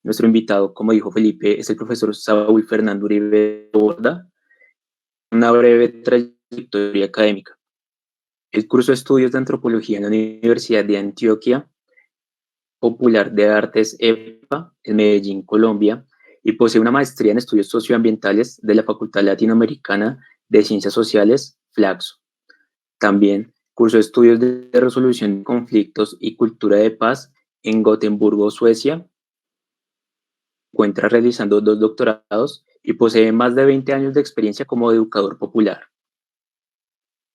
Nuestro invitado, como dijo Felipe, es el profesor Saúl Fernando Uribe Borda, una breve trayectoria académica. Él cursó estudios de antropología en la Universidad de Antioquia Popular de Artes EPA en Medellín, Colombia, y posee una maestría en estudios socioambientales de la Facultad Latinoamericana de Ciencias Sociales, FLACSO. También cursó estudios de resolución de conflictos y cultura de paz en Gotemburgo, Suecia. Encuentra realizando 2 doctorados y posee más de 20 años de experiencia como educador popular.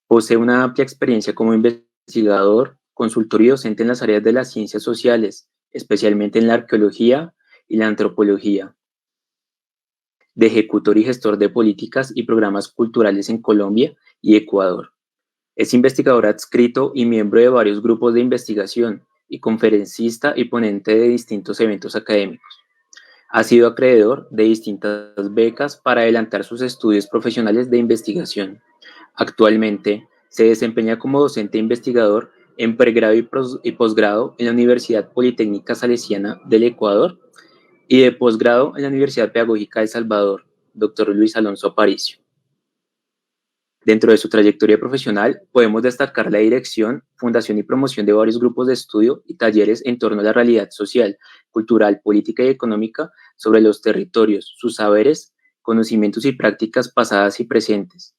Posee una amplia experiencia como investigador, consultor y docente en las áreas de las ciencias sociales, especialmente en la arqueología y la antropología. De ejecutor y gestor de políticas y programas culturales en Colombia y Ecuador. Es investigador adscrito y miembro de varios grupos de investigación y conferencista y ponente de distintos eventos académicos. Ha sido acreedor de distintas becas para adelantar sus estudios profesionales de investigación. Actualmente se desempeña como docente e investigador en pregrado y posgrado en la Universidad Politécnica Salesiana del Ecuador y de posgrado en la Universidad Pedagógica de El Salvador, Dr. Luis Alonso Aparicio. Dentro de su trayectoria profesional, podemos destacar la dirección, fundación y promoción de varios grupos de estudio y talleres en torno a la realidad social, cultural, política y económica sobre los territorios, sus saberes, conocimientos y prácticas pasadas y presentes,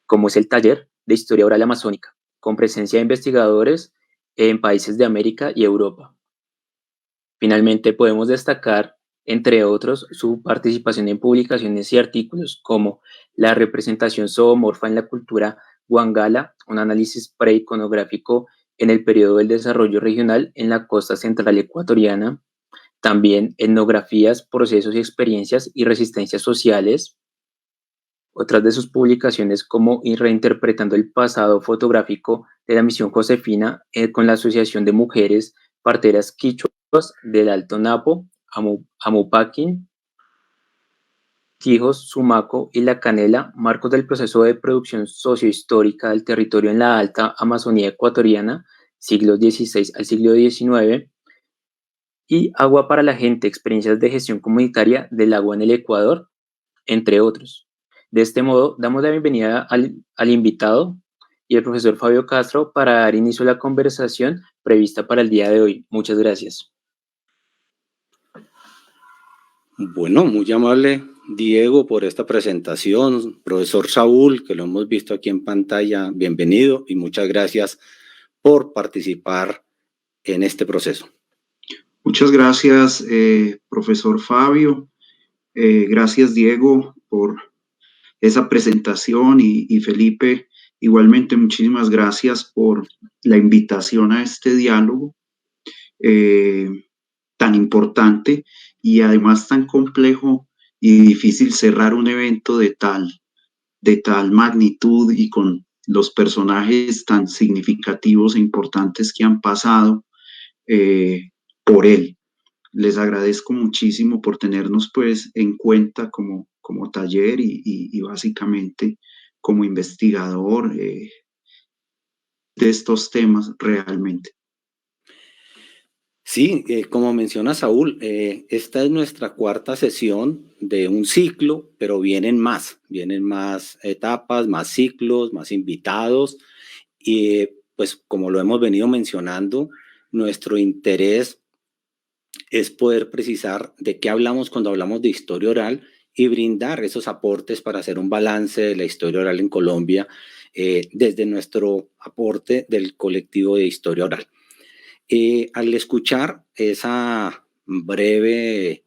como es el taller de Historia Oral Amazónica, con presencia de investigadores en países de América y Europa. Finalmente, podemos destacar, entre otros, su participación en publicaciones y artículos como La representación zoomorfa en la cultura Wangala, un análisis preiconográfico en el periodo del desarrollo regional en la costa central ecuatoriana, también Etnografías, procesos y experiencias y resistencias sociales. Otras de sus publicaciones como Reinterpretando el pasado fotográfico de la misión Josefina con la Asociación de Mujeres Parteras Quichuas del Alto Napo, Amupaquín, Quijos, Sumaco y La Canela, marcos del proceso de producción sociohistórica del territorio en la Alta Amazonía ecuatoriana, siglos XVI al siglo XIX, y Agua para la Gente, experiencias de gestión comunitaria del agua en el Ecuador, entre otros. De este modo, damos la bienvenida al invitado y al profesor Fabio Castro para dar inicio a la conversación prevista para el día de hoy. Muchas gracias. Bueno, muy amable Diego por esta presentación. Profesor Saúl, que lo hemos visto aquí en pantalla, bienvenido y muchas gracias por participar en este proceso. Muchas gracias, profesor Fabio. Gracias, Diego, por esa presentación y Felipe, igualmente muchísimas gracias por la invitación a este diálogo tan importante y además tan complejo y difícil cerrar un evento de tal magnitud y con los personajes tan significativos e importantes que han pasado por él. Les agradezco muchísimo por tenernos pues en cuenta como taller y básicamente como investigador de estos temas realmente. Sí, como menciona Saúl, esta es nuestra cuarta sesión de un ciclo, pero vienen más etapas, más ciclos, más invitados y pues como lo hemos venido mencionando, nuestro interés es poder precisar de qué hablamos cuando hablamos de historia oral y brindar esos aportes para hacer un balance de la historia oral en Colombia desde nuestro aporte del colectivo de historia oral. Al escuchar esa breve,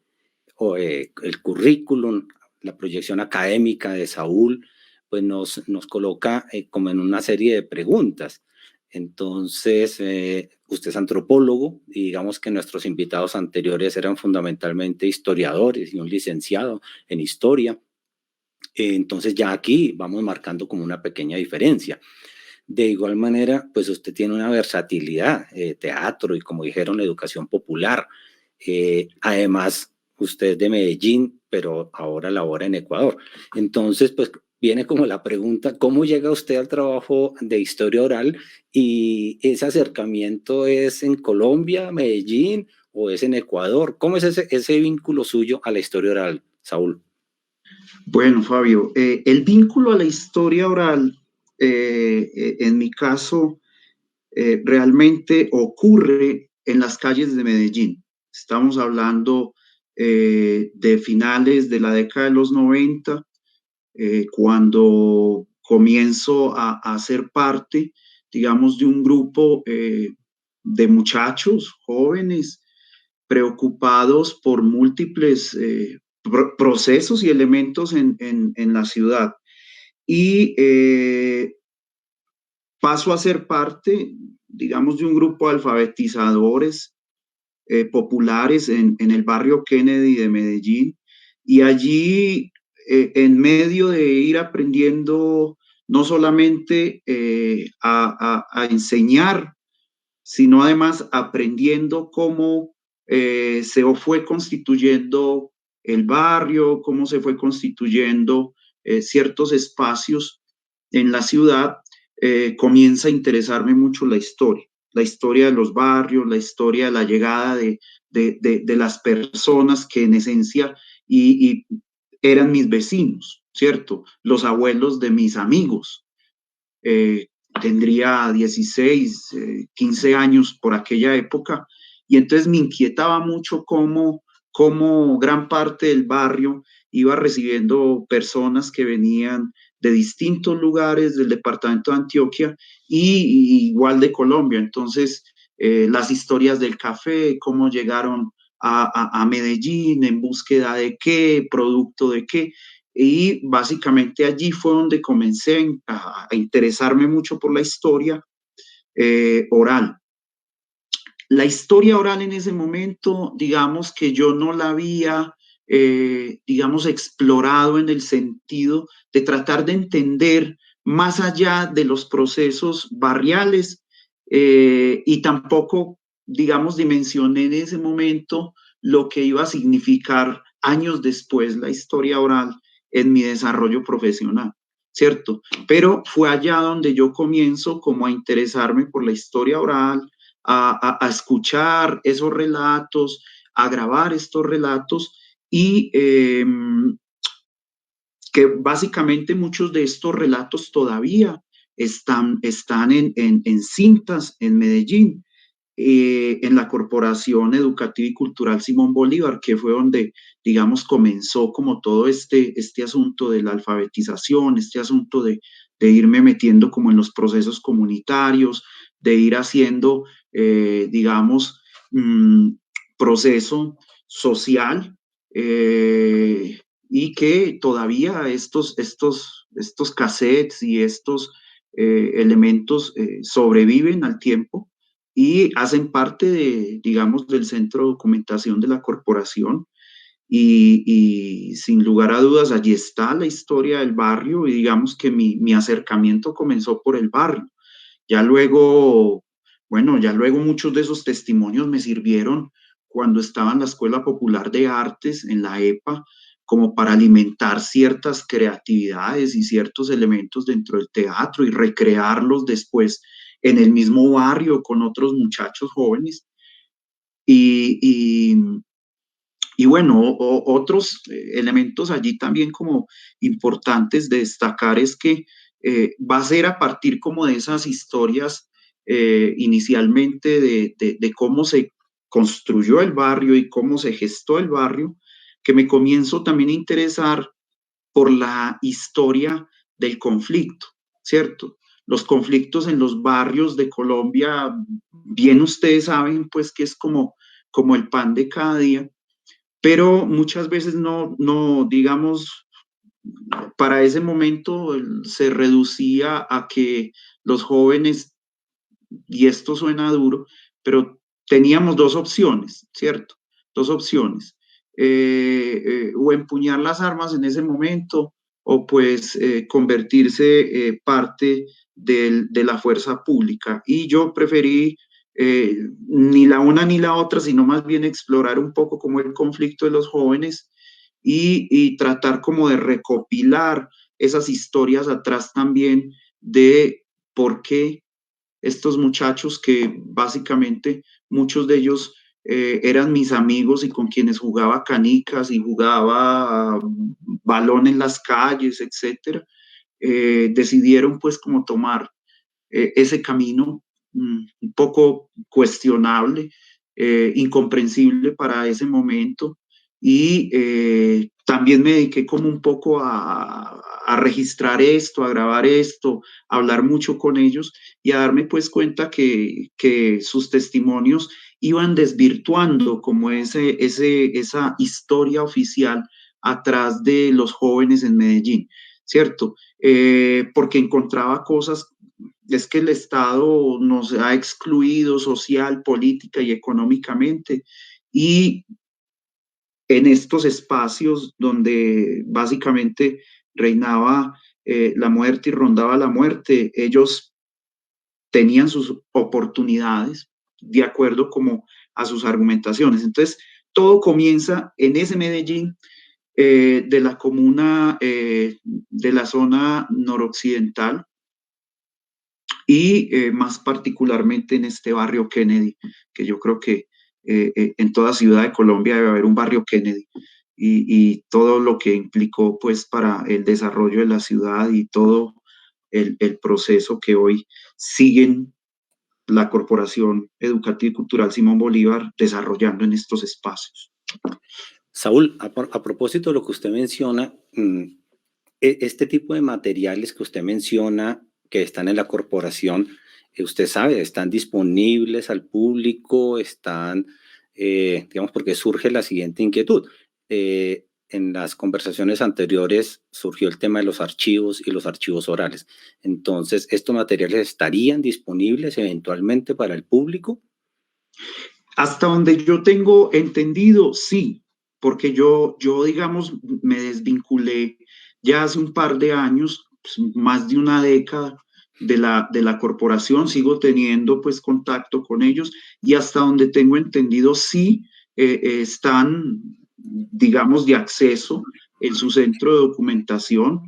el currículum, la proyección académica de Saúl, pues nos coloca como en una serie de preguntas. Entonces, usted es antropólogo y digamos que nuestros invitados anteriores eran fundamentalmente historiadores y un licenciado en historia. Entonces ya aquí vamos marcando como una pequeña diferencia. De igual manera, pues usted tiene una versatilidad, teatro y como dijeron, educación popular. Además, usted es de Medellín pero ahora labora en Ecuador. Entonces, pues viene como la pregunta, ¿cómo llega usted al trabajo de historia oral? ¿Y ese acercamiento es en Colombia, Medellín, o es en Ecuador? ¿Cómo es ese vínculo suyo a la historia oral, Saúl? Bueno, Fabio, el vínculo a la historia oral, en mi caso, realmente ocurre en las calles de Medellín. Estamos hablando de finales de la década de los 90, cuando comienzo a ser parte, digamos, de un grupo de muchachos jóvenes preocupados por múltiples procesos y elementos en la ciudad. Y paso a ser parte, digamos, de un grupo de alfabetizadores populares en el barrio Kennedy de Medellín. Y allí, en medio de ir aprendiendo no solamente a enseñar, sino además aprendiendo cómo se fue constituyendo el barrio, cómo se fue constituyendo ciertos espacios en la ciudad, comienza a interesarme mucho la historia de los barrios, la historia de la llegada de las personas que en esencia y eran mis vecinos, ¿cierto? Los abuelos de mis amigos. Tendría 16, 15 años por aquella época, y entonces me inquietaba mucho cómo gran parte del barrio iba recibiendo personas que venían de distintos lugares del departamento de Antioquia y igual de Colombia. Entonces, las historias del café, cómo llegaron a Medellín, en búsqueda de qué, producto de qué. Y básicamente allí fue donde comencé a interesarme mucho por la historia oral. La historia oral en ese momento, digamos que yo no la había, digamos, explorado en el sentido de tratar de entender más allá de los procesos barriales y tampoco, digamos, dimensioné en ese momento lo que iba a significar años después la historia oral en mi desarrollo profesional, ¿cierto? Pero fue allá donde yo comienzo como a interesarme por la historia oral, a escuchar esos relatos, a grabar estos relatos y que básicamente muchos de estos relatos todavía están en cintas en Medellín, en la Corporación Educativa y Cultural Simón Bolívar, que fue donde, digamos, comenzó como todo este asunto de la alfabetización, este asunto de irme metiendo como en los procesos comunitarios, de ir haciendo, digamos, proceso social, y que todavía estos cassettes y estos elementos sobreviven al tiempo y hacen parte de, digamos, del centro de documentación de la corporación. Y sin lugar a dudas, allí está la historia del barrio y digamos que mi acercamiento comenzó por el barrio. Ya luego, bueno, ya luego muchos de esos testimonios me sirvieron cuando estaba en la Escuela Popular de Artes, en la EPA, como para alimentar ciertas creatividades y ciertos elementos dentro del teatro y recrearlos después en el mismo barrio con otros muchachos jóvenes. Y, y, y bueno, otros elementos allí también como importantes de destacar es que va a ser a partir como de esas historias inicialmente de cómo se construyó el barrio y cómo se gestó el barrio, que me comienzo también a interesar por la historia del conflicto, ¿cierto? Los conflictos en los barrios de Colombia, bien ustedes saben pues que es como el pan de cada día, pero muchas veces no, digamos, para ese momento se reducía a que los jóvenes, y esto suena duro, pero teníamos dos opciones, ¿cierto? Dos opciones. O empuñar las armas en ese momento, o pues convertirse parte de la fuerza pública. Y yo preferí ni la una ni la otra, sino más bien explorar un poco como el conflicto de los jóvenes y tratar como de recopilar esas historias atrás también de por qué estos muchachos que básicamente muchos de ellos eran mis amigos y con quienes jugaba canicas y jugaba balón en las calles, etcétera, decidieron pues como tomar ese camino un poco cuestionable, incomprensible para ese momento y también me dediqué como un poco a registrar esto, a grabar esto, a hablar mucho con ellos y a darme pues cuenta que sus testimonios iban desvirtuando como esa historia oficial atrás de los jóvenes en Medellín, ¿cierto? Porque encontraba cosas, es que el Estado nos ha excluido social, política y económicamente, y en estos espacios donde básicamente reinaba la muerte y rondaba la muerte, ellos tenían sus oportunidades de acuerdo como a sus argumentaciones. Entonces, todo comienza en ese Medellín de la comuna de la zona noroccidental y más particularmente en este barrio Kennedy, que yo creo que en toda ciudad de Colombia debe haber un barrio Kennedy y todo lo que implicó pues para el desarrollo de la ciudad y todo el proceso que hoy siguen la Corporación Educativa y Cultural Simón Bolívar desarrollando en estos espacios. Saúl, a propósito de lo que usted menciona, este tipo de materiales que usted menciona que están en la corporación, usted sabe, están disponibles al público, están, digamos, porque surge la siguiente inquietud. En las conversaciones anteriores surgió el tema de los archivos y los archivos orales. Entonces, ¿estos materiales estarían disponibles eventualmente para el público? Hasta donde yo tengo entendido, sí, porque yo digamos, me desvinculé ya hace un par de años, pues, más de una década de la corporación, sigo teniendo pues contacto con ellos y hasta donde tengo entendido, sí están, digamos, de acceso en su centro de documentación.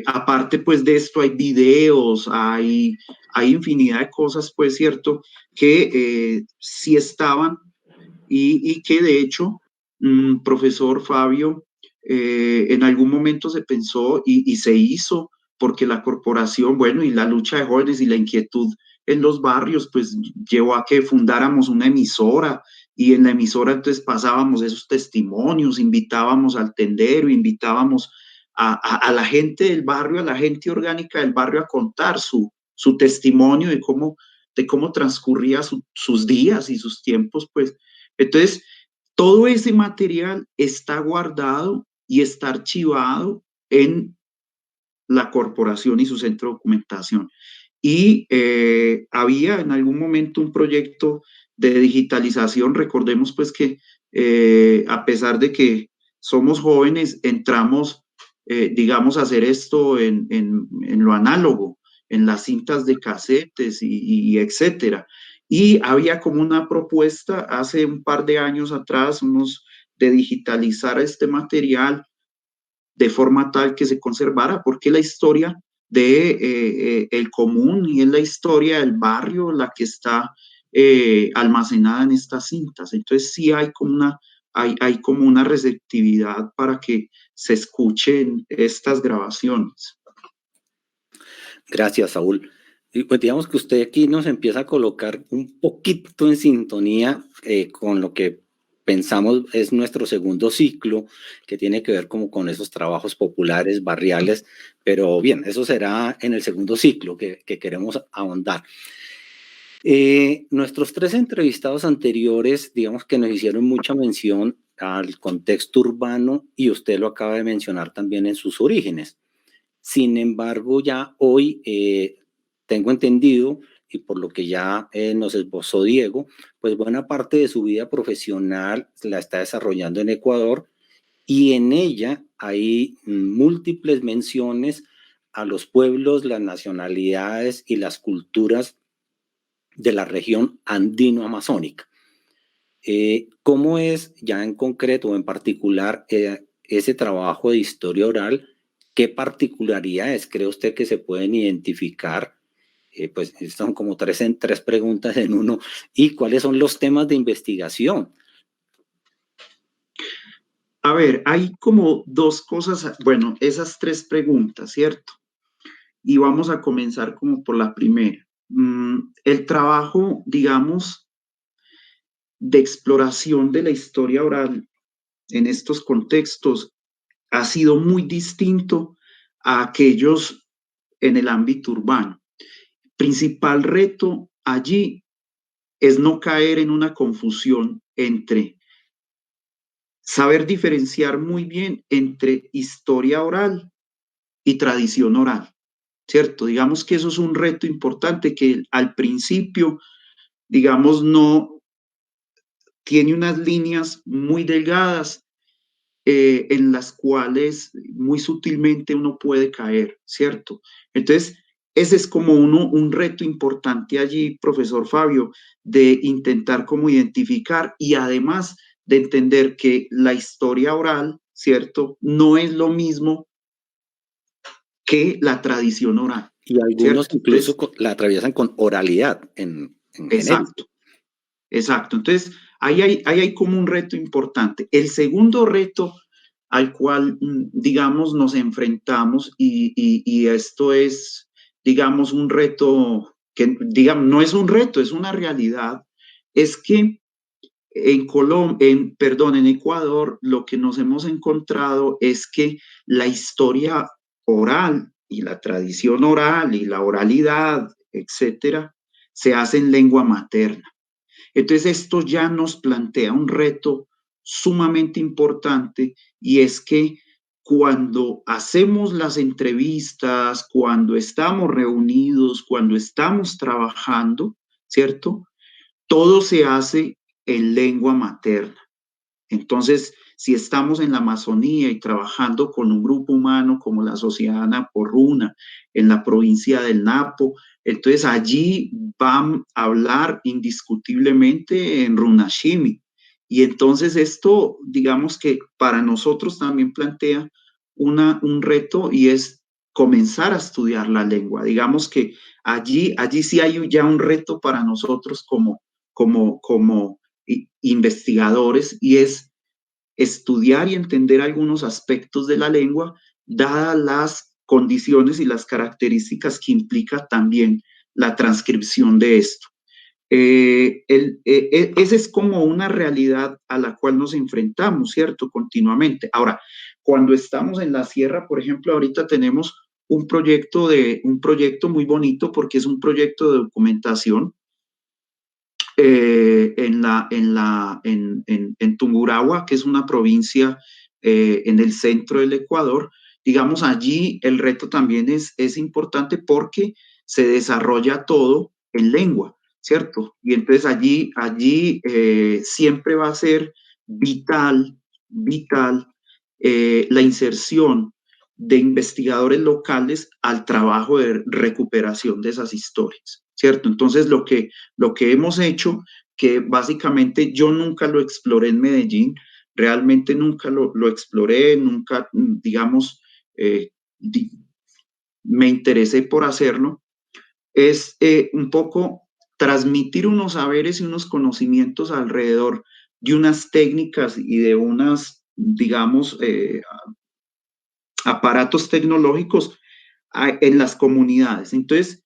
Aparte pues de esto hay videos, hay infinidad de cosas, pues cierto, que sí estaban y que de hecho, profesor Fabio, en algún momento se pensó y se hizo porque la corporación, bueno, y la lucha de jóvenes y la inquietud en los barrios, pues llevó a que fundáramos una emisora y en la emisora entonces pasábamos esos testimonios, invitábamos al tendero, invitábamos a la gente del barrio, a la gente orgánica del barrio a contar su testimonio de cómo transcurría sus días y sus tiempos, pues. Entonces, todo ese material está guardado y está archivado en la corporación y su centro de documentación. Y había en algún momento un proyecto de digitalización. Recordemos pues que a pesar de que somos jóvenes, entramos, digamos, a hacer esto en lo análogo, en las cintas de casetes y etcétera. Y había como una propuesta hace un par de años atrás, de digitalizar este material de forma tal que se conservara, porque la historia de el común y es la historia del barrio la que está almacenada en estas cintas. Entonces sí hay como una receptividad para que se escuchen estas grabaciones. Gracias, Saúl. Y pues digamos que usted aquí nos empieza a colocar un poquito en sintonía con lo que pensamos es nuestro segundo ciclo, que tiene que ver como con esos trabajos populares, barriales, pero bien, eso será en el segundo ciclo que queremos ahondar. Nuestros tres entrevistados anteriores, digamos que nos hicieron mucha mención al contexto urbano y usted lo acaba de mencionar también en sus orígenes. Sin embargo, ya hoy tengo entendido, y por lo que ya nos esbozó Diego, pues buena parte de su vida profesional la está desarrollando en Ecuador y en ella hay múltiples menciones a los pueblos, las nacionalidades y las culturas de la región andino-amazónica. ¿Cómo es ya en concreto o en particular ese trabajo de historia oral? ¿Qué particularidades cree usted que se pueden identificar? Pues estas son como tres preguntas en uno. ¿Y cuáles son los temas de investigación? A ver, hay como dos cosas, bueno, esas tres preguntas, ¿cierto? Y vamos a comenzar como por la primera. El trabajo, digamos, de exploración de la historia oral en estos contextos ha sido muy distinto a aquellos en el ámbito urbano. Principal reto allí es no caer en una confusión entre saber diferenciar muy bien entre historia oral y tradición oral, ¿cierto? Digamos que eso es un reto importante que al principio, digamos, no tiene unas líneas muy delgadas en las cuales muy sutilmente uno puede caer, ¿cierto? Entonces, ese es como un reto importante allí, profesor Fabio, de intentar como identificar y además de entender que la historia oral, ¿cierto? No es lo mismo que la tradición oral, Y algunos ¿cierto? incluso Entonces, la atraviesan con oralidad en genérico. exacto, exacto. Entonces, ahí hay como un reto importante. El segundo reto al cual, digamos, nos enfrentamos y esto es, digamos, un reto que, digamos, no es un reto, es una realidad, es que en Ecuador, lo que nos hemos encontrado es que la historia oral y la tradición oral y la oralidad, etcétera, se hace en lengua materna. Entonces, esto ya nos plantea un reto sumamente importante y es que cuando hacemos las entrevistas, cuando estamos reunidos, cuando estamos trabajando, ¿cierto? Todo se hace en lengua materna. Entonces, si estamos en la Amazonía y trabajando con un grupo humano como la Sociedad Naporruna en la provincia del Napo, entonces allí van a hablar indiscutiblemente en Runashimi. Y entonces esto, digamos que para nosotros también plantea un reto y es comenzar a estudiar la lengua. Digamos que allí sí hay ya un reto para nosotros como investigadores y es estudiar y entender algunos aspectos de la lengua, dadas las condiciones y las características que implica también la transcripción de esto. Esa es como una realidad a la cual nos enfrentamos, ¿cierto? Continuamente. Ahora, cuando estamos en la sierra, por ejemplo, ahorita tenemos un proyecto muy bonito porque es un proyecto de documentación en Tungurahua, que es una provincia en el centro del Ecuador. Digamos, allí el reto también es importante porque se desarrolla todo en lengua, ¿cierto? Y entonces allí siempre va a ser vital la inserción de investigadores locales al trabajo de recuperación de esas historias, ¿cierto? Entonces, lo que hemos hecho, que básicamente yo nunca lo exploré en Medellín, realmente nunca lo exploré, nunca, digamos, me interesé por hacerlo, es un poco transmitir unos saberes y unos conocimientos alrededor de unas técnicas y de unas, digamos, aparatos tecnológicos en las comunidades. Entonces,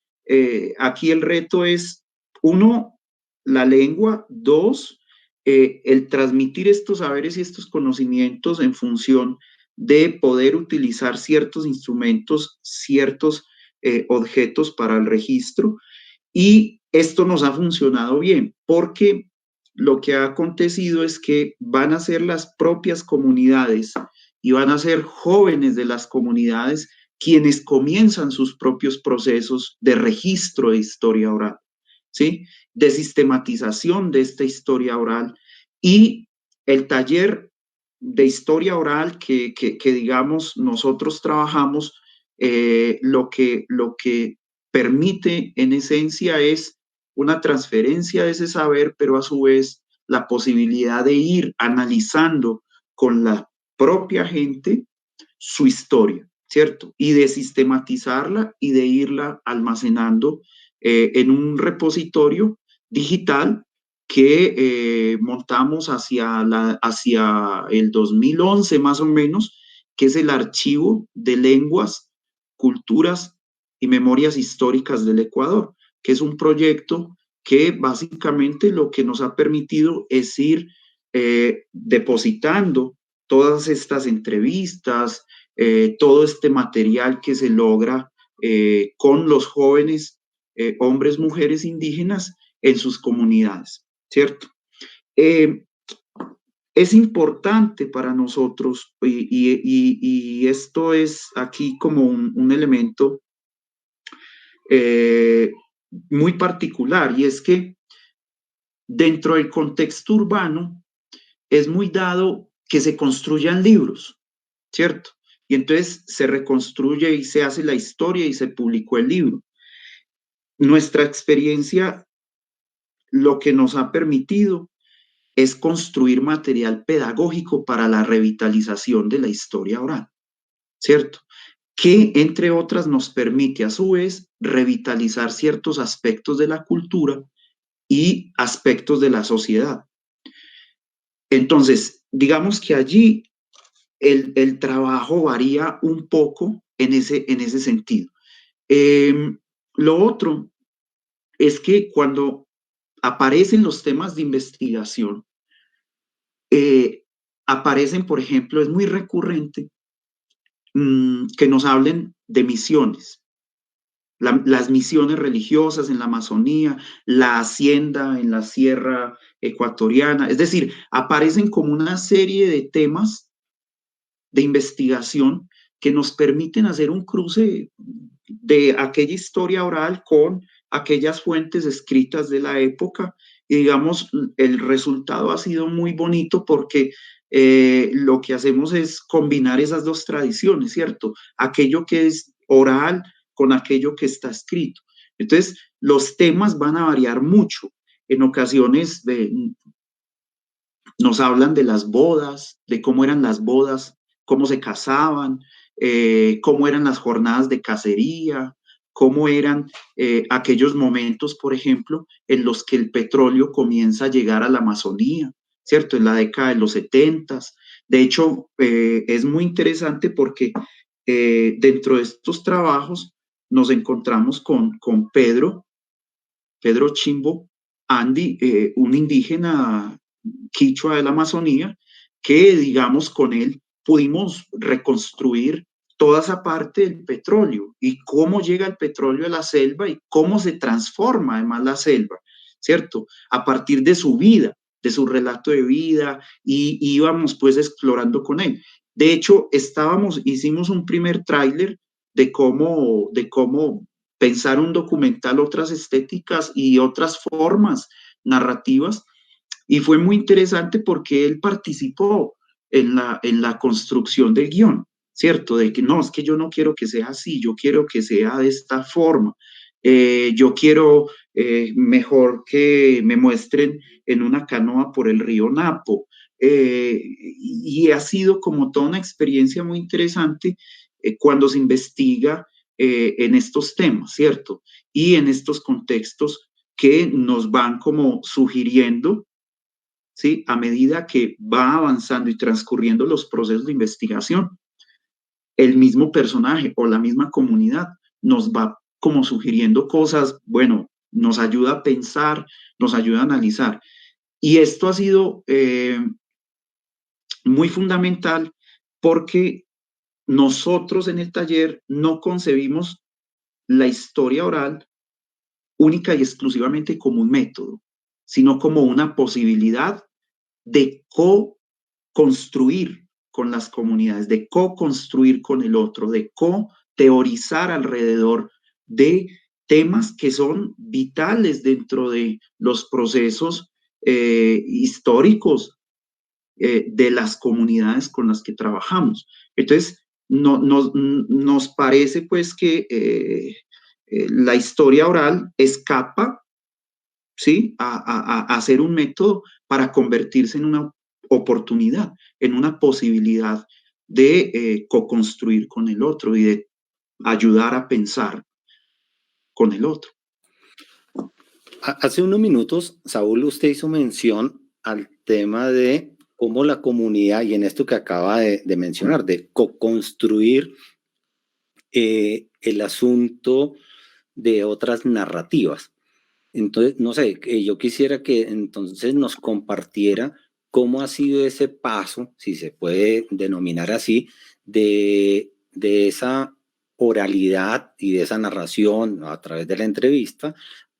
aquí el reto es, uno, la lengua, dos, el transmitir estos saberes y estos conocimientos en función de poder utilizar ciertos instrumentos, ciertos objetos para el registro. Y esto nos ha funcionado bien porque lo que ha acontecido es que van a ser las propias comunidades y van a ser jóvenes de las comunidades quienes comienzan sus propios procesos de registro de historia oral, ¿sí? De sistematización de esta historia oral y el taller de historia oral que digamos, nosotros trabajamos, lo que permite en esencia es una transferencia de ese saber, pero a su vez la posibilidad de ir analizando con la propia gente su historia, ¿cierto? Y de sistematizarla y de irla almacenando en un repositorio digital que montamos hacia el 2011 más o menos, que es el Archivo de Lenguas, Culturas y Memorias Históricas del Ecuador, que es un proyecto que básicamente lo que nos ha permitido es ir depositando todas estas entrevistas, todo este material que se logra con los jóvenes hombres, mujeres indígenas en sus comunidades, ¿cierto? Es importante para nosotros, y esto es aquí como un elemento muy particular, y es que dentro del contexto urbano es muy dado que se construyan libros, ¿cierto? Y entonces se reconstruye y se hace la historia y se publicó el libro. Nuestra experiencia lo que nos ha permitido es construir material pedagógico para la revitalización de la historia oral, ¿cierto? Que, entre otras, nos permite a su vez revitalizar ciertos aspectos de la cultura y aspectos de la sociedad. Entonces, digamos que allí el trabajo varía un poco en ese sentido. Lo otro es que cuando aparecen los temas de investigación, aparecen, por ejemplo, es muy recurrente que nos hablen de misiones, las misiones religiosas en la Amazonía, la hacienda en la sierra ecuatoriana, es decir, aparecen como una serie de temas de investigación que nos permiten hacer un cruce de aquella historia oral con aquellas fuentes escritas de la época y digamos, el resultado ha sido muy bonito porque lo que hacemos es combinar esas dos tradiciones, ¿cierto? Aquello que es oral con aquello que está escrito. Entonces, los temas van a variar mucho. En ocasiones nos hablan de las bodas, de cómo eran las bodas, cómo se casaban, cómo eran las jornadas de cacería, cómo eran aquellos momentos, por ejemplo, en los que el petróleo comienza a llegar a la Amazonía, ¿cierto? En la década de los 70. De hecho, es muy interesante porque dentro de estos trabajos nos encontramos con Pedro Chimbo Andy, un indígena quichua de la Amazonía, que digamos con él pudimos reconstruir toda esa parte del petróleo y cómo llega el petróleo a la selva y cómo se transforma además la selva, ¿cierto? A partir de su vida, de su relato de vida y íbamos pues explorando con él. De hecho, hicimos un primer tráiler de cómo pensar un documental, otras estéticas y otras formas narrativas. Y fue muy interesante porque él participó en la construcción del guión, ¿cierto? De que no, es que yo no quiero que sea así, yo quiero que sea de esta forma. Yo quiero mejor que me muestren en una canoa por el río Napo. Y ha sido como toda una experiencia muy interesante cuando se investiga en estos temas, ¿cierto? Y en estos contextos que nos van como sugiriendo, ¿sí? A medida que va avanzando y transcurriendo los procesos de investigación, el mismo personaje o la misma comunidad nos va como sugiriendo cosas, bueno, nos ayuda a pensar, nos ayuda a analizar. Y esto ha sido muy fundamental porque nosotros en el taller no concebimos la historia oral única y exclusivamente como un método, sino como una posibilidad de co-construir con las comunidades, de co-construir con el otro, de co-teorizar alrededor de temas que son vitales dentro de los procesos históricos de las comunidades con las que trabajamos. Entonces, nos parece pues que la historia oral escapa, ¿sí? A hacer un método para convertirse en una oportunidad, en una posibilidad de co-construir con el otro y de ayudar a pensar con el otro. Hace unos minutos, Saúl, usted hizo mención al tema de cómo la comunidad, y en esto que acaba de mencionar, de co-construir el asunto de otras narrativas. Entonces, no sé, yo quisiera que entonces nos compartiera cómo ha sido ese paso, si se puede denominar así, de esa oralidad y de esa narración a través de la entrevista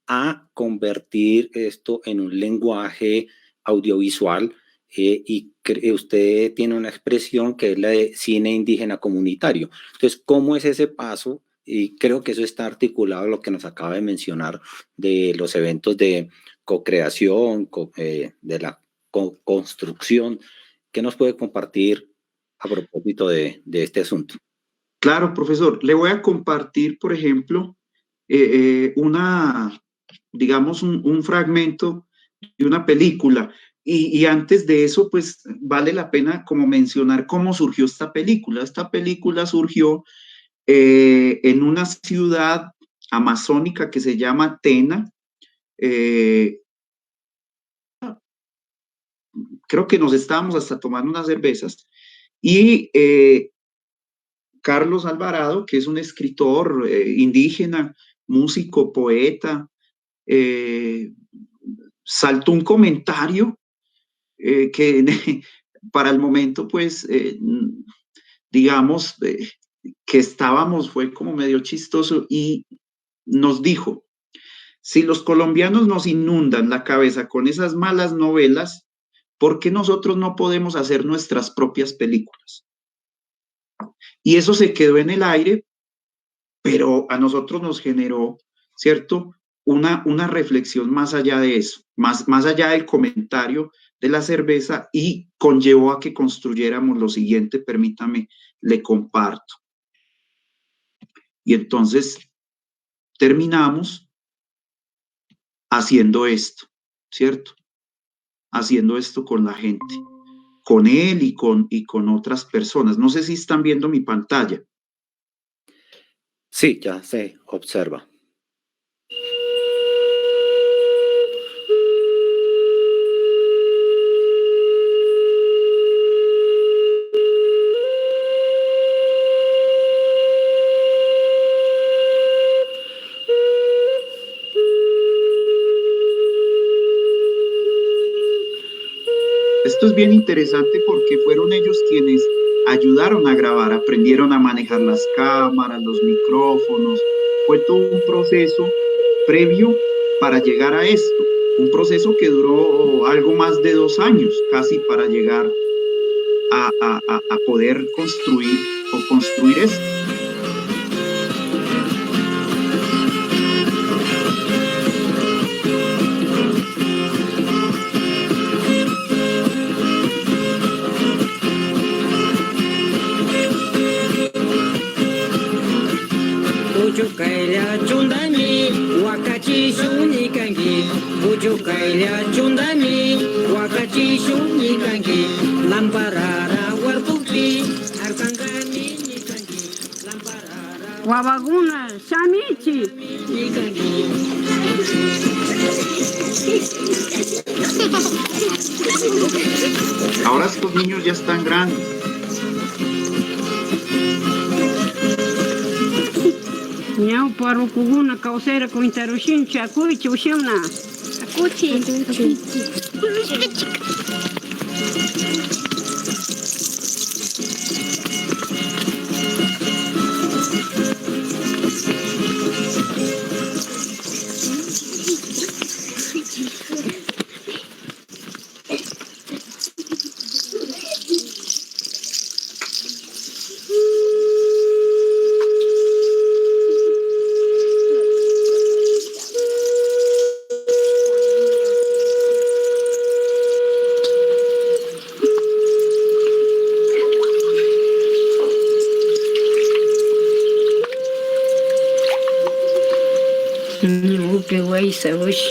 a convertir esto en un lenguaje audiovisual y usted tiene una expresión que es la de cine indígena comunitario. Entonces, ¿cómo es ese paso? Y creo que eso está articulado a lo que nos acaba de mencionar de los eventos de co-creación, de la co-construcción. ¿Qué nos puede compartir a propósito de este asunto? Claro, profesor. Le voy a compartir, por ejemplo, digamos, un fragmento de una película. Y antes de eso, pues vale la pena como mencionar cómo surgió esta película. Esta película surgió en una ciudad amazónica que se llama Tena. Creo que nos estábamos hasta tomando unas cervezas. Y Carlos Alvarado, que es un escritor indígena, músico, poeta, saltó un comentario que para el momento, pues, digamos, que estábamos, fue como medio chistoso y nos dijo, si los colombianos nos inundan la cabeza con esas malas novelas, ¿por qué nosotros no podemos hacer nuestras propias películas? Y eso se quedó en el aire, pero a nosotros nos generó, ¿cierto? Una reflexión más allá de eso, más allá del comentario de la cerveza y conllevó a que construyéramos lo siguiente, permítame, le comparto. Y entonces terminamos haciendo esto, ¿cierto? Haciendo esto con la gente, con él y con otras personas. No sé si están viendo mi pantalla. Sí, ya se observa. Esto es bien interesante porque fueron ellos quienes ayudaron a grabar, aprendieron a manejar las cámaras, los micrófonos. Fue todo un proceso previo para llegar a esto. Un proceso que duró algo más de 2 años, casi para llegar a poder construir o construir esto. Uchukaila chundami, wakachishu nikangi. Uchukaila chundami, wakachishu nikangi. Lamparara warpukpi, arkangani nikangi. Lamparara Wabaguna, Shamichi. nikangi. Ahora estos niños ya están grandes. Nyau paru kuguna kausera ko intarushin chakui chushimna. Akuchi. Upe wai sawish.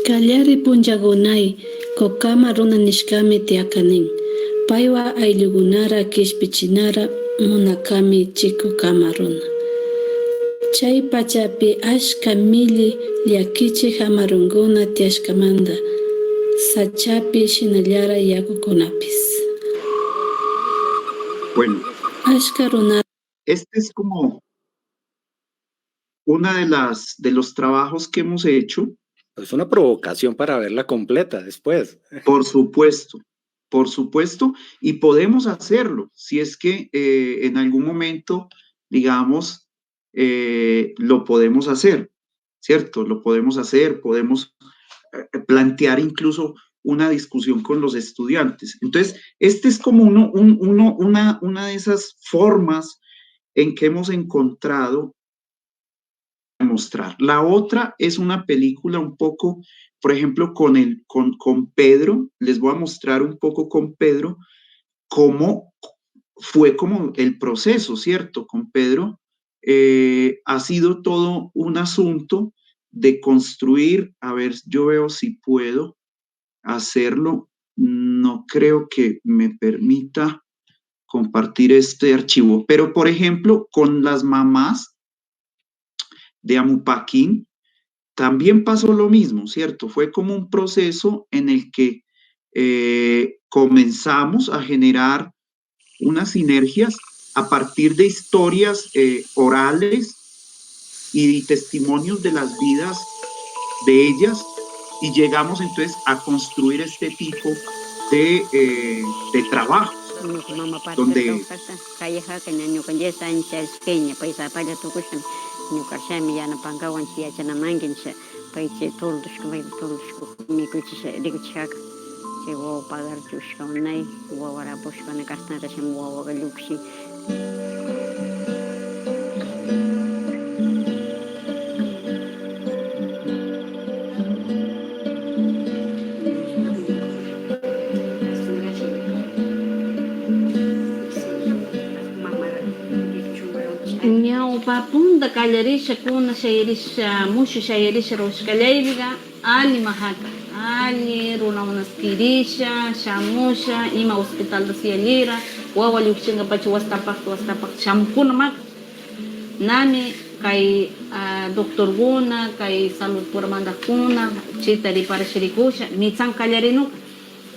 Kallari punjagunay kokama runa nishkami tiakanin. Paywa ayllugunara kishpichinara munakami chikukama runa. Chay pachapi ashka mili llakichik hamarunguna tiashkamanta. Sachapi shinallara yakukunapis. Bueno, Ashka runa. este es como una de los trabajos que hemos hecho. Es una provocación para verla completa después. Por supuesto, y podemos hacerlo si es que en algún momento, digamos, lo podemos hacer, ¿cierto? Lo podemos hacer, podemos plantear incluso una discusión con los estudiantes. Entonces, este es como una de esas formas en que hemos encontrado mostrar. La otra es una película un poco, por ejemplo, con Pedro. Les voy a mostrar un poco con Pedro cómo fue como el proceso, ¿cierto? Con Pedro ha sido todo un asunto de construir, a ver, yo veo si puedo hacerlo. No creo que me permita compartir este archivo, pero por ejemplo, con las mamás de Amupaquín, también pasó lo mismo, ¿cierto? Fue como un proceso en el que comenzamos a generar unas sinergias a partir de historias orales y testimonios de las vidas de ellas, y llegamos entonces a construir este tipo de trabajo. Donde Papunda kallarisha kuna shayarisha mushu shayarisha roshkalayviga ali mahaka ali runa unaskirisha shamusha ima hospital da sialira wawa liukshinga pachi wastapak shamkuna mak nami kay doctor guna kay salud puramanda kuna chitari para shirikusha mitsan kallarinu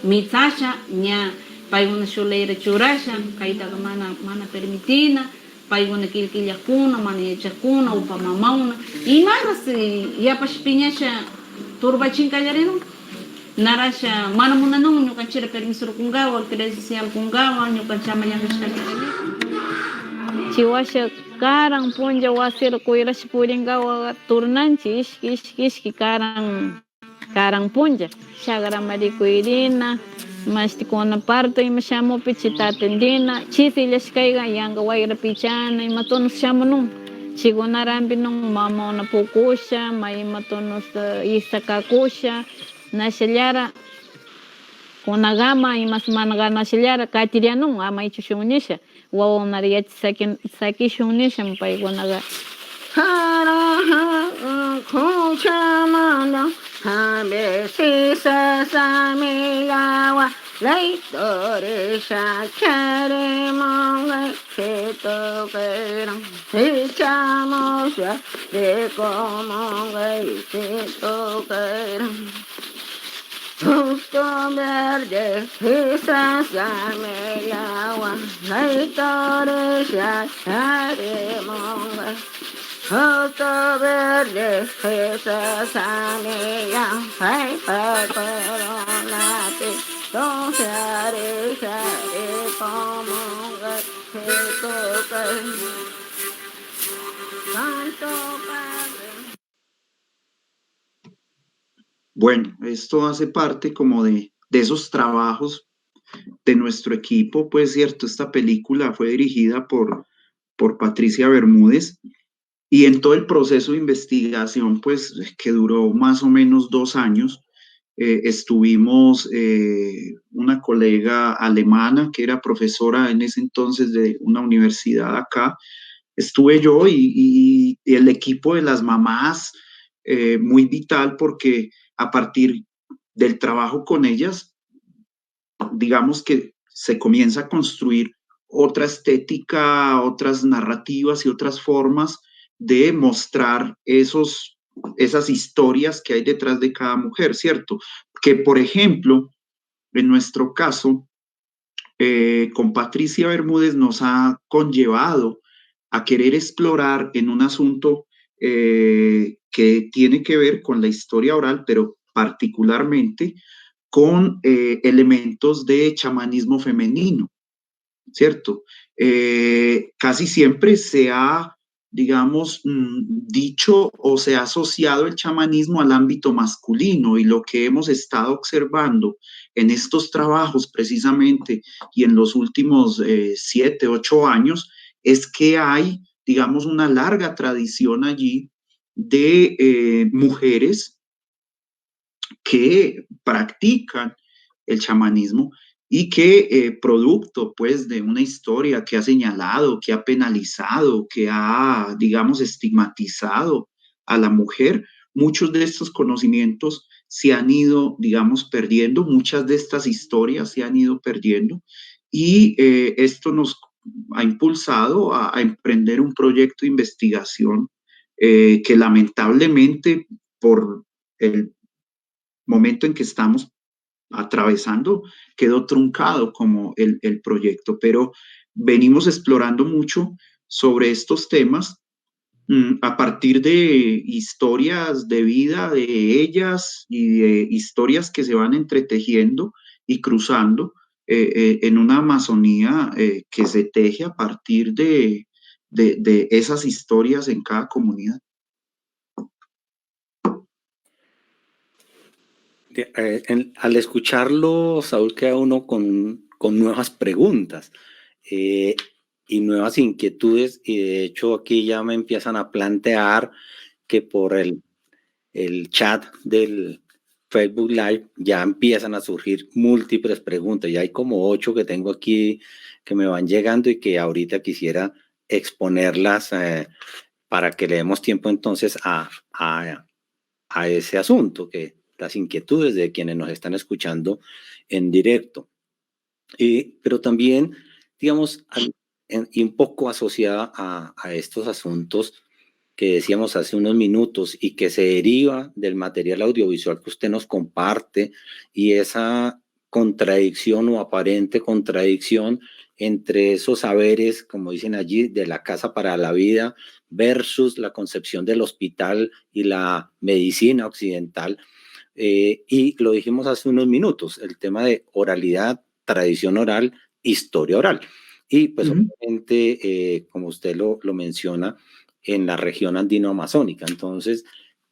mitsasha nya payguna shuleira churasha kay daga mana permitina payguna kilkillakuna mana yachakuna upamamauna imaras yapashpiñasha turbachin kallarinu narasha mana munanun ñukanchira permiso kungawa credencial kungawa ñukancha mañangashkakikani chiwasha karan punja wasira kuyrash puringawa turnanchi ishki karan punja shagara mariku irina mastikuna parto ima shamupi chitatendina chitilashkayga yanga wayra pichana ima tonos shamunun chigunarampi nun mama una pukusha ima tonos isakakusha nashallara kunagama ima semanaga nashallara katirianun ama ichushunisha wawa unariyachi sakishunisha mpaygunaga kuchamana habesisa samilawa Laitoresha queremos que toqueran echamos de como que toqueran justo verde esa samelawa Laitoresha queremos justo verde esa samelawa Laitoresha Bueno, esto hace parte como de esos trabajos de nuestro equipo, pues cierto, esta película fue dirigida por Patricia Bermúdez y en todo el proceso de investigación, pues que duró más o menos 2 años, estuvimos una colega alemana que era profesora en ese entonces de una universidad acá, estuve yo y el equipo de las mamás, muy vital porque a partir del trabajo con ellas, digamos que se comienza a construir otra estética, otras narrativas y otras formas de mostrar esas historias que hay detrás de cada mujer, ¿cierto? Que, por ejemplo, en nuestro caso, con Patricia Bermúdez nos ha conllevado a querer explorar en un asunto que tiene que ver con la historia oral, pero particularmente con elementos de chamanismo femenino, ¿cierto? Casi siempre se ha, digamos, dicho o se ha asociado el chamanismo al ámbito masculino, y lo que hemos estado observando en estos trabajos precisamente y en los últimos 7, 8 años es que hay, digamos, una larga tradición allí de mujeres que practican el chamanismo y que producto pues de una historia que ha señalado, que ha penalizado, que ha, digamos, estigmatizado a la mujer, muchos de estos conocimientos se han ido, digamos, perdiendo, muchas de estas historias se han ido perdiendo, y esto nos ha impulsado a emprender un proyecto de investigación que lamentablemente por el momento en que estamos atravesando quedó truncado como el proyecto, pero venimos explorando mucho sobre estos temas a partir de historias de vida de ellas y de historias que se van entretejiendo y cruzando en una Amazonía que se teje a partir de esas historias en cada comunidad. Al escucharlo, Saúl, queda uno con nuevas preguntas y nuevas inquietudes, y de hecho aquí ya me empiezan a plantear que por el chat del Facebook Live ya empiezan a surgir múltiples preguntas. Ya hay como 8 que tengo aquí que me van llegando y que ahorita quisiera exponerlas para que le demos tiempo entonces a ese asunto, que las inquietudes de quienes nos están escuchando en directo. Pero también, digamos, y un poco asociada a estos asuntos que decíamos hace unos minutos y que se deriva del material audiovisual que usted nos comparte, y esa contradicción o aparente contradicción entre esos saberes, como dicen allí, de la casa para la vida versus la concepción del hospital y la medicina occidental. Y lo dijimos hace unos minutos, el tema de oralidad, tradición oral, historia oral. Y pues obviamente, como usted lo menciona, en la región andino-amazónica. Entonces,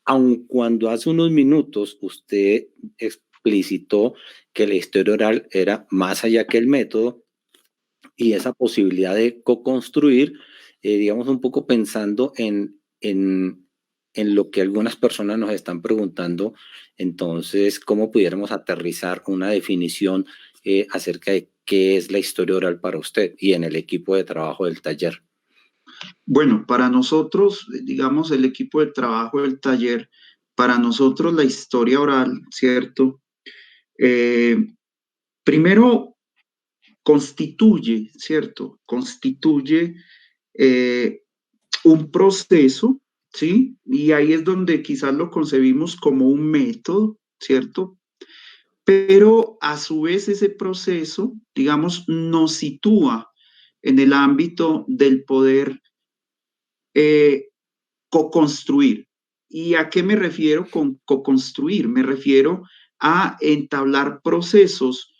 aun cuando hace unos minutos usted explicitó que la historia oral era más allá que el método y esa posibilidad de co-construir, digamos, un poco pensando en lo que algunas personas nos están preguntando, entonces, ¿cómo pudiéramos aterrizar una definición acerca de qué es la historia oral para usted y en el equipo de trabajo del taller? Bueno, para nosotros, digamos, el equipo de trabajo del taller, para nosotros la historia oral, ¿cierto? Primero constituye, ¿cierto? Constituye un proceso, ¿sí? Y ahí es donde quizás lo concebimos como un método, ¿cierto? Pero a su vez ese proceso, digamos, nos sitúa en el ámbito del poder co-construir. ¿Y a qué me refiero con co-construir? Me refiero a entablar procesos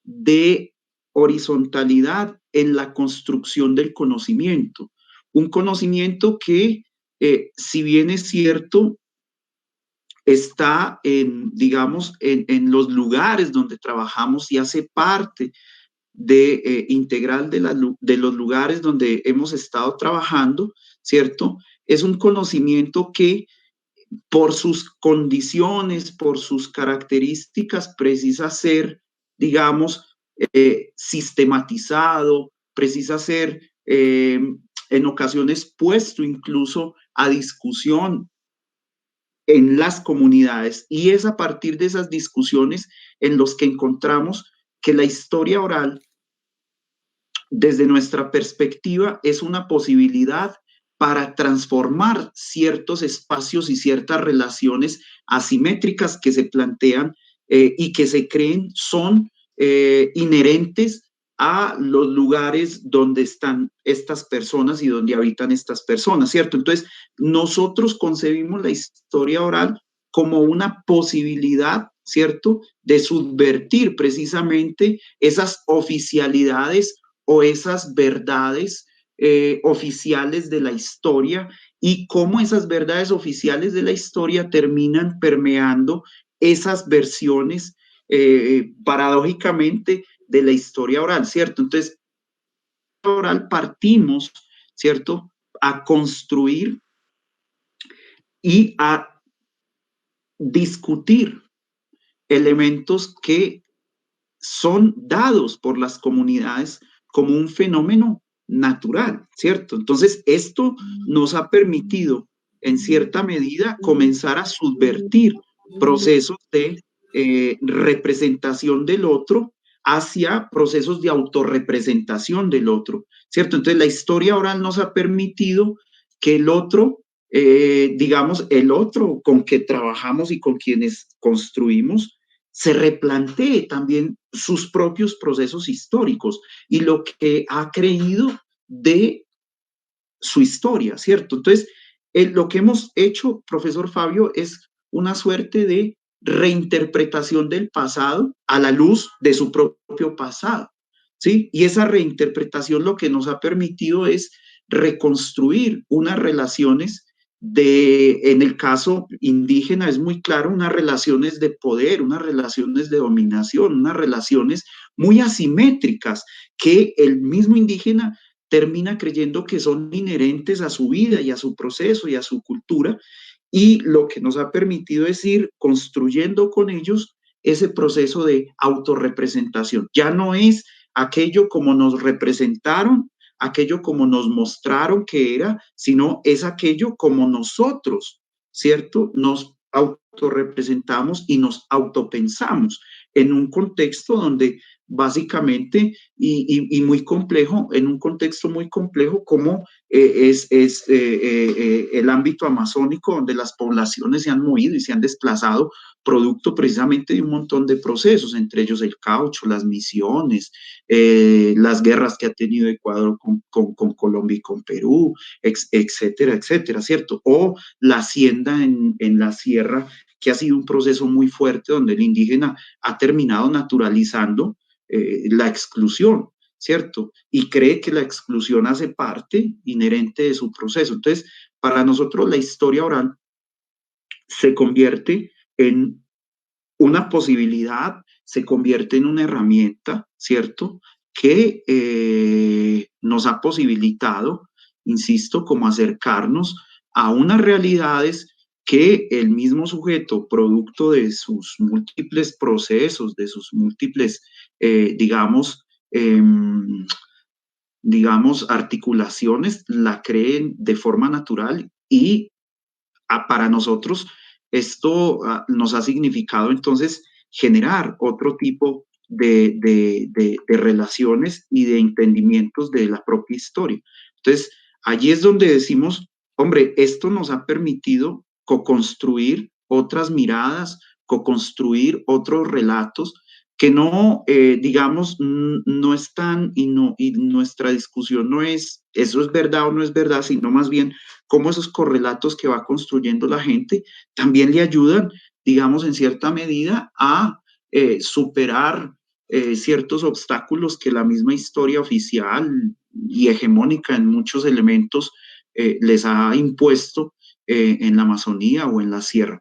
de horizontalidad en la construcción del conocimiento. Un conocimiento que, si bien es cierto, está digamos, en los lugares donde trabajamos y hace parte integral de los lugares donde hemos estado trabajando, ¿cierto? Es un conocimiento que por sus condiciones, por sus características, precisa ser, digamos, sistematizado, precisa ser en ocasiones puesto incluso a discusión en las comunidades, y es a partir de esas discusiones en los que encontramos que la historia oral, desde nuestra perspectiva, es una posibilidad para transformar ciertos espacios y ciertas relaciones asimétricas que se plantean y que se creen son inherentes a los lugares donde están estas personas y donde habitan estas personas, ¿cierto? Entonces, nosotros concebimos la historia oral como una posibilidad, ¿cierto?, de subvertir precisamente esas oficialidades o esas verdades oficiales de la historia, y cómo esas verdades oficiales de la historia terminan permeando esas versiones paradójicamente de la historia oral, ¿cierto? Entonces, oral partimos, ¿cierto?, a construir y a discutir elementos que son dados por las comunidades como un fenómeno natural, ¿cierto? Entonces, esto nos ha permitido, en cierta medida, comenzar a subvertir procesos de representación del otro hacia procesos de autorrepresentación del otro, ¿cierto? Entonces, la historia oral nos ha permitido que el otro, digamos, el otro con que trabajamos y con quienes construimos, se replantee también sus propios procesos históricos y lo que ha creído de su historia, ¿cierto? Entonces, lo que hemos hecho, profesor Fabio, es una suerte de reinterpretación del pasado a la luz de su propio pasado, ¿sí? Y esa reinterpretación lo que nos ha permitido es reconstruir unas relaciones en el caso indígena es muy claro, unas relaciones de poder, unas relaciones de dominación, unas relaciones muy asimétricas que el mismo indígena termina creyendo que son inherentes a su vida y a su proceso y a su cultura, y lo que nos ha permitido es ir construyendo con ellos ese proceso de autorrepresentación. Ya no es aquello como nos representaron, aquello como nos mostraron que era, sino es aquello como nosotros, ¿cierto?, nos autorrepresentamos y nos autopensamos en un contexto donde básicamente y muy complejo, en un contexto muy complejo como es el ámbito amazónico, donde las poblaciones se han movido y se han desplazado producto precisamente de un montón de procesos, entre ellos el caucho, las misiones, las guerras que ha tenido Ecuador con Colombia y con Perú, etcétera, etcétera, ¿cierto? O la hacienda en la sierra, que ha sido un proceso muy fuerte donde el indígena ha terminado naturalizando la exclusión, ¿cierto? Y cree que la exclusión hace parte inherente de su proceso. Entonces, para nosotros la historia oral se convierte en una posibilidad, se convierte en una herramienta, ¿cierto?, que nos ha posibilitado, insisto, como acercarnos a unas realidades que el mismo sujeto, producto de sus múltiples procesos, de sus múltiples, digamos, articulaciones, la creen de forma natural, y para nosotros esto nos ha significado entonces generar otro tipo de relaciones y de entendimientos de la propia historia. Entonces, allí es donde decimos, hombre, esto nos ha permitido co-construir otras miradas, co-construir otros relatos que no, digamos, no están, y nuestra discusión no es, eso es verdad o no es verdad, sino más bien cómo esos correlatos que va construyendo la gente también le ayudan, digamos, en cierta medida a superar ciertos obstáculos que la misma historia oficial y hegemónica en muchos elementos les ha impuesto en la Amazonía o en la sierra.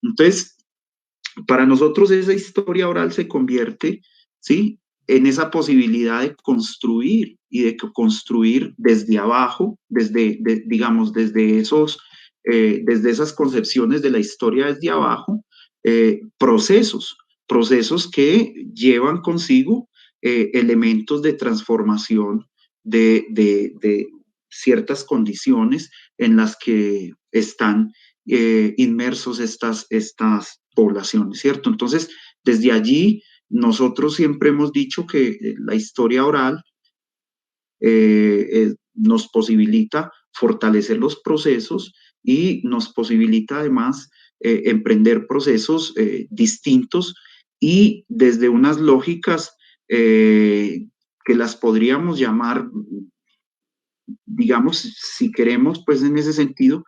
Entonces, para nosotros esa historia oral se convierte, ¿sí?, en esa posibilidad de construir y de construir desde abajo, digamos, desde esas concepciones de la historia desde abajo, procesos que llevan consigo elementos de transformación de ciertas condiciones en las que están inmersos estas poblaciones, ¿cierto? Entonces, desde allí, nosotros siempre hemos dicho que la historia oral nos posibilita fortalecer los procesos y nos posibilita además emprender procesos distintos y desde unas lógicas que las podríamos llamar, digamos, si queremos, pues en ese sentido,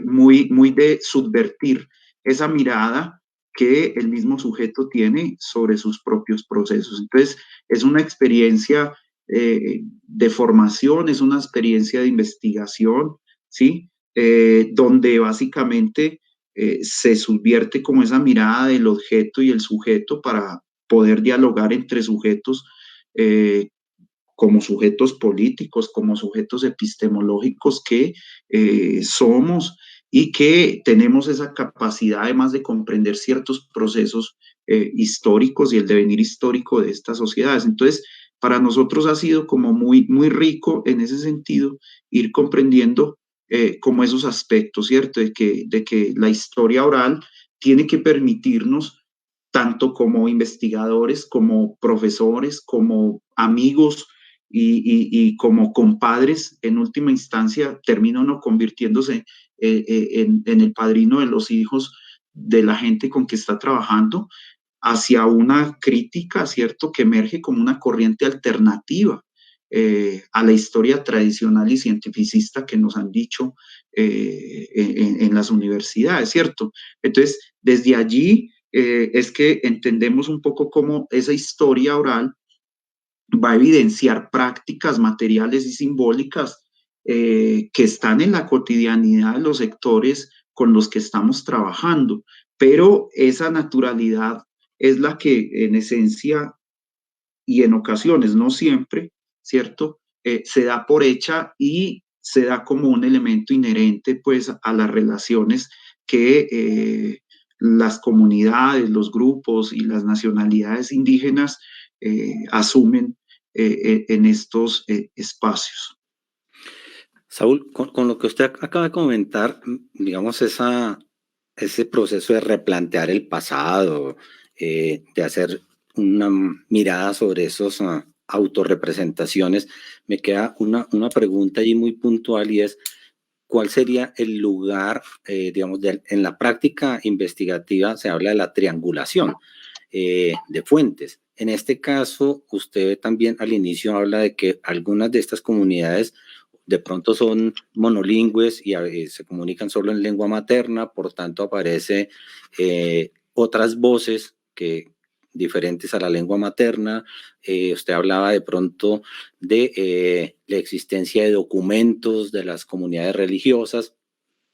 muy de subvertir esa mirada que el mismo sujeto tiene sobre sus propios procesos. Entonces, es una experiencia de formación, es una experiencia de investigación, ¿sí? Donde básicamente se subvierte como esa mirada del objeto y el sujeto para poder dialogar entre sujetos como sujetos políticos, como sujetos epistemológicos que somos y que tenemos esa capacidad además de comprender ciertos procesos históricos y el devenir histórico de estas sociedades. Entonces, para nosotros ha sido como muy rico en ese sentido ir comprendiendo como esos aspectos, ¿cierto? De que la historia oral tiene que permitirnos, tanto como investigadores, como profesores, como amigos y como compadres, en última instancia, termina uno convirtiéndose en el padrino de los hijos de la gente con que está trabajando, hacia una crítica, ¿cierto?, que emerge como una corriente alternativa a la historia tradicional y cientificista que nos han dicho en las universidades, ¿cierto? Entonces, desde allí es que entendemos un poco cómo esa historia oral va a evidenciar prácticas materiales y simbólicas que están en la cotidianidad de los sectores con los que estamos trabajando, pero esa naturalidad es la que en esencia y en ocasiones, no siempre, ¿cierto? Se da por hecha y se da como un elemento inherente pues a las relaciones que las comunidades, los grupos y las nacionalidades indígenas asumen en estos espacios. Saúl, con lo que usted acaba de comentar, digamos, ese proceso de replantear el pasado, de hacer una mirada sobre esos autorrepresentaciones, me queda una pregunta allí muy puntual y es, ¿cuál sería el lugar, digamos, en la práctica investigativa se habla de la triangulación de fuentes? En este caso, usted también al inicio habla de que algunas de estas comunidades de pronto son monolingües y se comunican solo en lengua materna, por tanto aparece otras voces diferentes a la lengua materna. Usted hablaba de pronto de la existencia de documentos de las comunidades religiosas.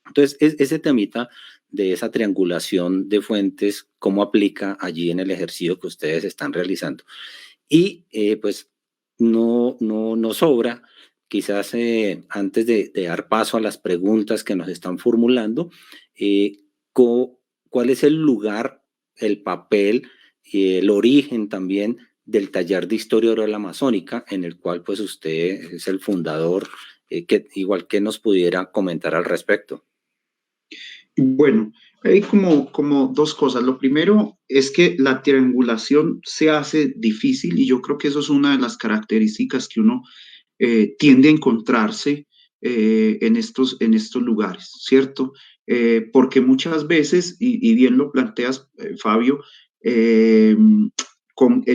Entonces, ese temita de esa triangulación de fuentes, ¿cómo aplica allí en el ejercicio que ustedes están realizando? Y pues no sobra, quizás antes de dar paso a las preguntas que nos están formulando, ¿cuál es el lugar, el papel y el origen también del taller de historia oral amazónica, en el cual pues usted es el fundador, igual que nos pudiera comentar al respecto? Bueno, hay como dos cosas. Lo primero es que la triangulación se hace difícil y yo creo que eso es una de las características que uno tiende a encontrarse en estos lugares, ¿cierto? Porque muchas veces, y bien lo planteas, Fabio, en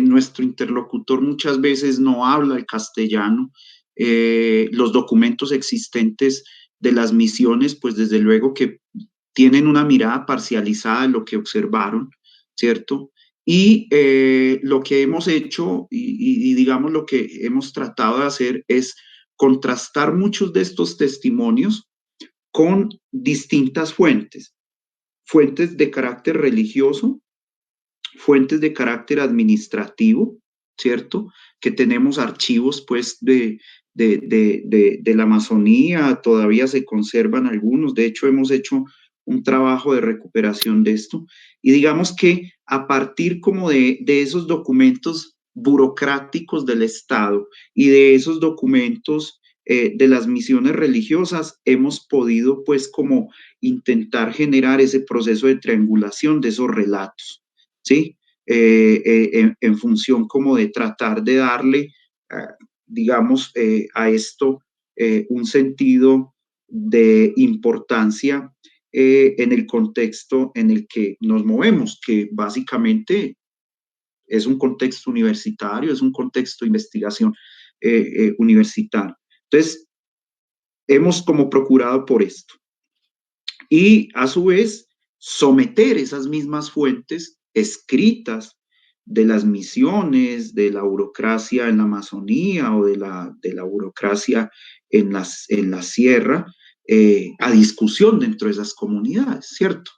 nuestro interlocutor muchas veces no habla el castellano, los documentos existentes de las misiones, pues desde luego que tienen una mirada parcializada de lo que observaron, ¿cierto? Y lo que hemos hecho y digamos lo que hemos tratado de hacer es contrastar muchos de estos testimonios con distintas fuentes de carácter religioso, fuentes de carácter administrativo, ¿cierto? Que tenemos archivos pues de la Amazonía, todavía se conservan algunos, de hecho hemos hecho un trabajo de recuperación de esto, y digamos que a partir como de esos documentos burocráticos del Estado y de esos documentos de las misiones religiosas, hemos podido pues como intentar generar ese proceso de triangulación de esos relatos, ¿sí? En función como de tratar de darle, digamos, a esto un sentido de importancia en el contexto en el que nos movemos, que básicamente es un contexto universitario, es un contexto de investigación universitario. Entonces, hemos como procurado por esto. Y a su vez, someter esas mismas fuentes escritas de las misiones, de la burocracia en la Amazonía o de la burocracia en la sierra, a discusión dentro de esas comunidades, ¿cierto?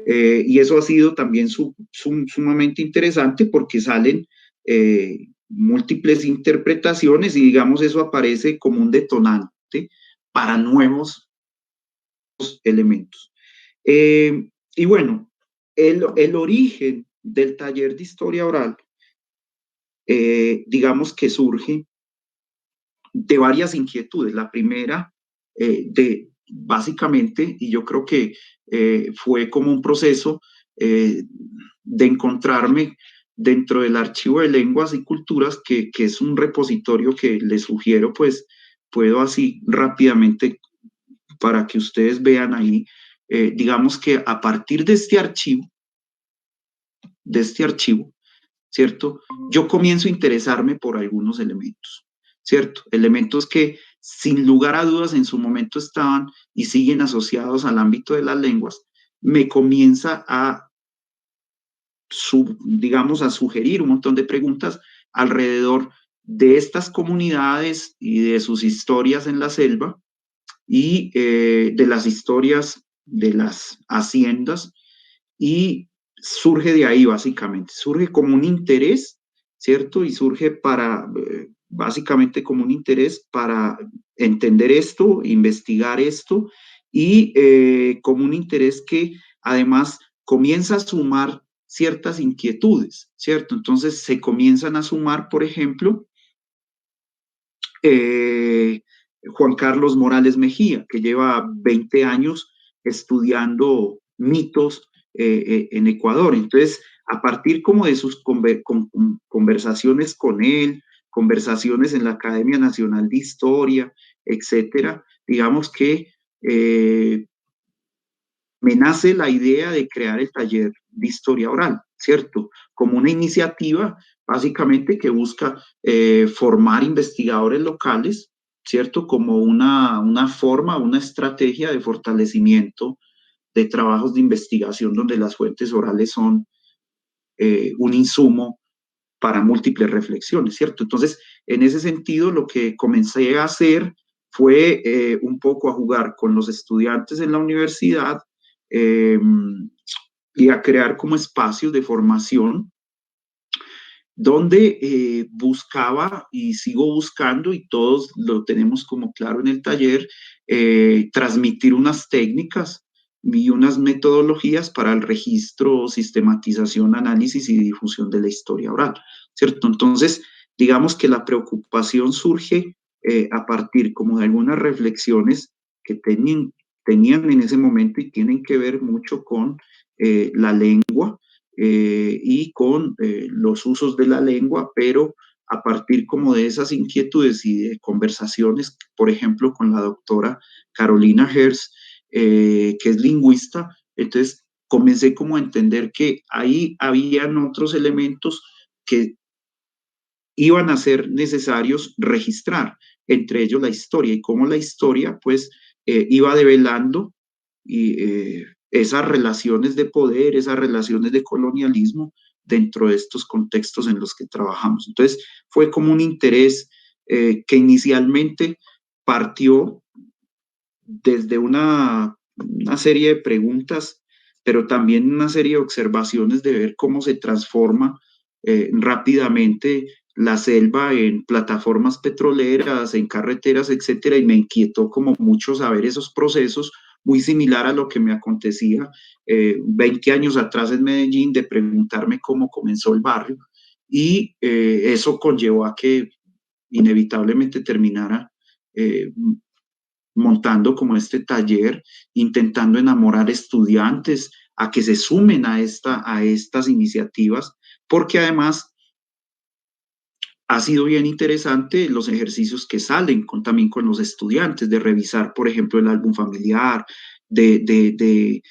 Y eso ha sido también sumamente interesante porque salen múltiples interpretaciones y digamos eso aparece como un detonante para nuevos elementos. Y bueno, el origen del taller de historia oral, digamos que surge de varias inquietudes. La primera, básicamente, y yo creo que fue como un proceso de encontrarme dentro del Archivo de Lenguas y Culturas, que es un repositorio que les sugiero, pues puedo así rápidamente para que ustedes vean ahí, digamos que a partir de este archivo, ¿cierto? Yo comienzo a interesarme por algunos elementos, ¿cierto? Elementos que sin lugar a dudas en su momento estaban y siguen asociados al ámbito de las lenguas, me comienza a, digamos, a sugerir un montón de preguntas alrededor de estas comunidades y de sus historias en la selva y de las historias de las haciendas, y surge de ahí básicamente, surge como un interés, ¿cierto? Y surge básicamente como un interés para entender esto, investigar esto, y como un interés que además comienza a sumar ciertas inquietudes, ¿cierto? Entonces se comienzan a sumar, por ejemplo, Juan Carlos Morales Mejía, que lleva 20 años estudiando mitos en Ecuador. Entonces, a partir como de sus conversaciones con él, conversaciones en la Academia Nacional de Historia, etcétera, digamos que me nace la idea de crear el taller de historia oral, ¿cierto? Como una iniciativa básicamente que busca formar investigadores locales, ¿cierto? Como una forma, una estrategia de fortalecimiento de trabajos de investigación donde las fuentes orales son un insumo para múltiples reflexiones, ¿cierto? Entonces, en ese sentido, lo que comencé a hacer fue un poco a jugar con los estudiantes en la universidad y a crear como espacios de formación donde buscaba y sigo buscando, y todos lo tenemos como claro en el taller, transmitir unas técnicas y unas metodologías para el registro, sistematización, análisis y difusión de la historia oral, ¿cierto? Entonces, digamos que la preocupación surge a partir como de algunas reflexiones que tenían en ese momento y tienen que ver mucho con la lengua, y con los usos de la lengua, pero a partir como de esas inquietudes y de conversaciones, por ejemplo, con la doctora Carolina Herz, que es lingüista. Entonces comencé como a entender que ahí habían otros elementos que iban a ser necesarios registrar, entre ellos la historia, y cómo la historia pues iba develando y esas relaciones de poder, esas relaciones de colonialismo dentro de estos contextos en los que trabajamos. Entonces, fue como un interés que inicialmente partió desde una serie de preguntas, pero también una serie de observaciones de ver cómo se transforma rápidamente la selva en plataformas petroleras, en carreteras, etcétera, y me inquietó como mucho saber esos procesos, muy similar a lo que me acontecía 20 años atrás en Medellín, de preguntarme cómo comenzó el barrio, y eso conllevó a que inevitablemente terminara montando como este taller, intentando enamorar estudiantes a que se sumen a estas iniciativas, porque además ha sido bien interesante los ejercicios que salen también con los estudiantes, de revisar, por ejemplo, el álbum familiar, de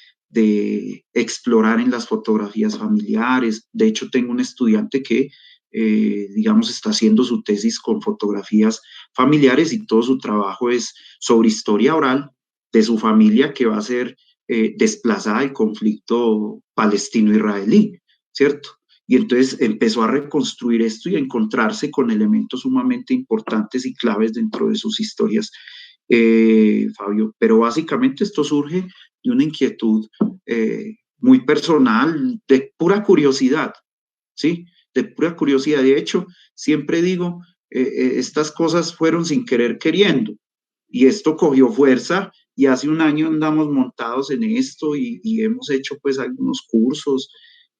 explorar en las fotografías familiares. De hecho, tengo un estudiante que, digamos, está haciendo su tesis con fotografías familiares y todo su trabajo es sobre historia oral de su familia que va a ser desplazada del conflicto palestino-israelí, ¿cierto? Y entonces empezó a reconstruir esto y a encontrarse con elementos sumamente importantes y claves dentro de sus historias, Fabio. Pero básicamente esto surge de una inquietud muy personal, de pura curiosidad, ¿sí? De pura curiosidad. De hecho, siempre digo, estas cosas fueron sin querer queriendo. Y esto cogió fuerza y hace un año andamos montados en esto y hemos hecho pues algunos cursos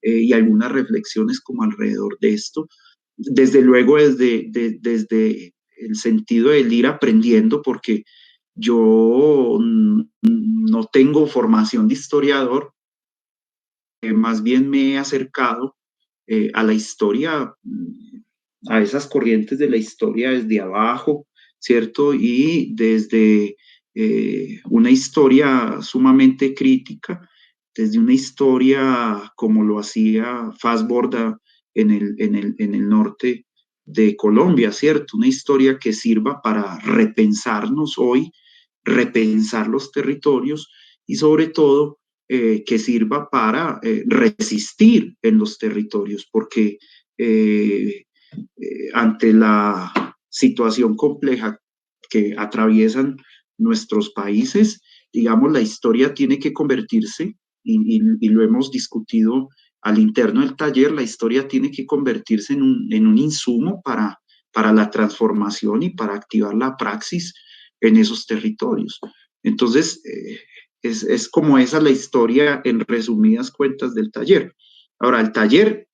y algunas reflexiones como alrededor de esto. Desde luego desde el sentido del ir aprendiendo, porque yo no tengo formación de historiador, más bien me he acercado a la historia, a esas corrientes de la historia desde abajo, ¿cierto? Y desde una historia sumamente crítica, desde una historia como lo hacía Fassborda en el norte de Colombia, ¿cierto? Una historia que sirva para repensarnos hoy, repensar los territorios y sobre todo que sirva para resistir en los territorios, porque ante la situación compleja que atraviesan nuestros países, digamos, la historia tiene que convertirse, y lo hemos discutido al interno del taller, la historia tiene que convertirse en un insumo para la transformación y para activar la praxis en esos territorios. Entonces, es como esa la historia en resumidas cuentas del taller. Ahora, el taller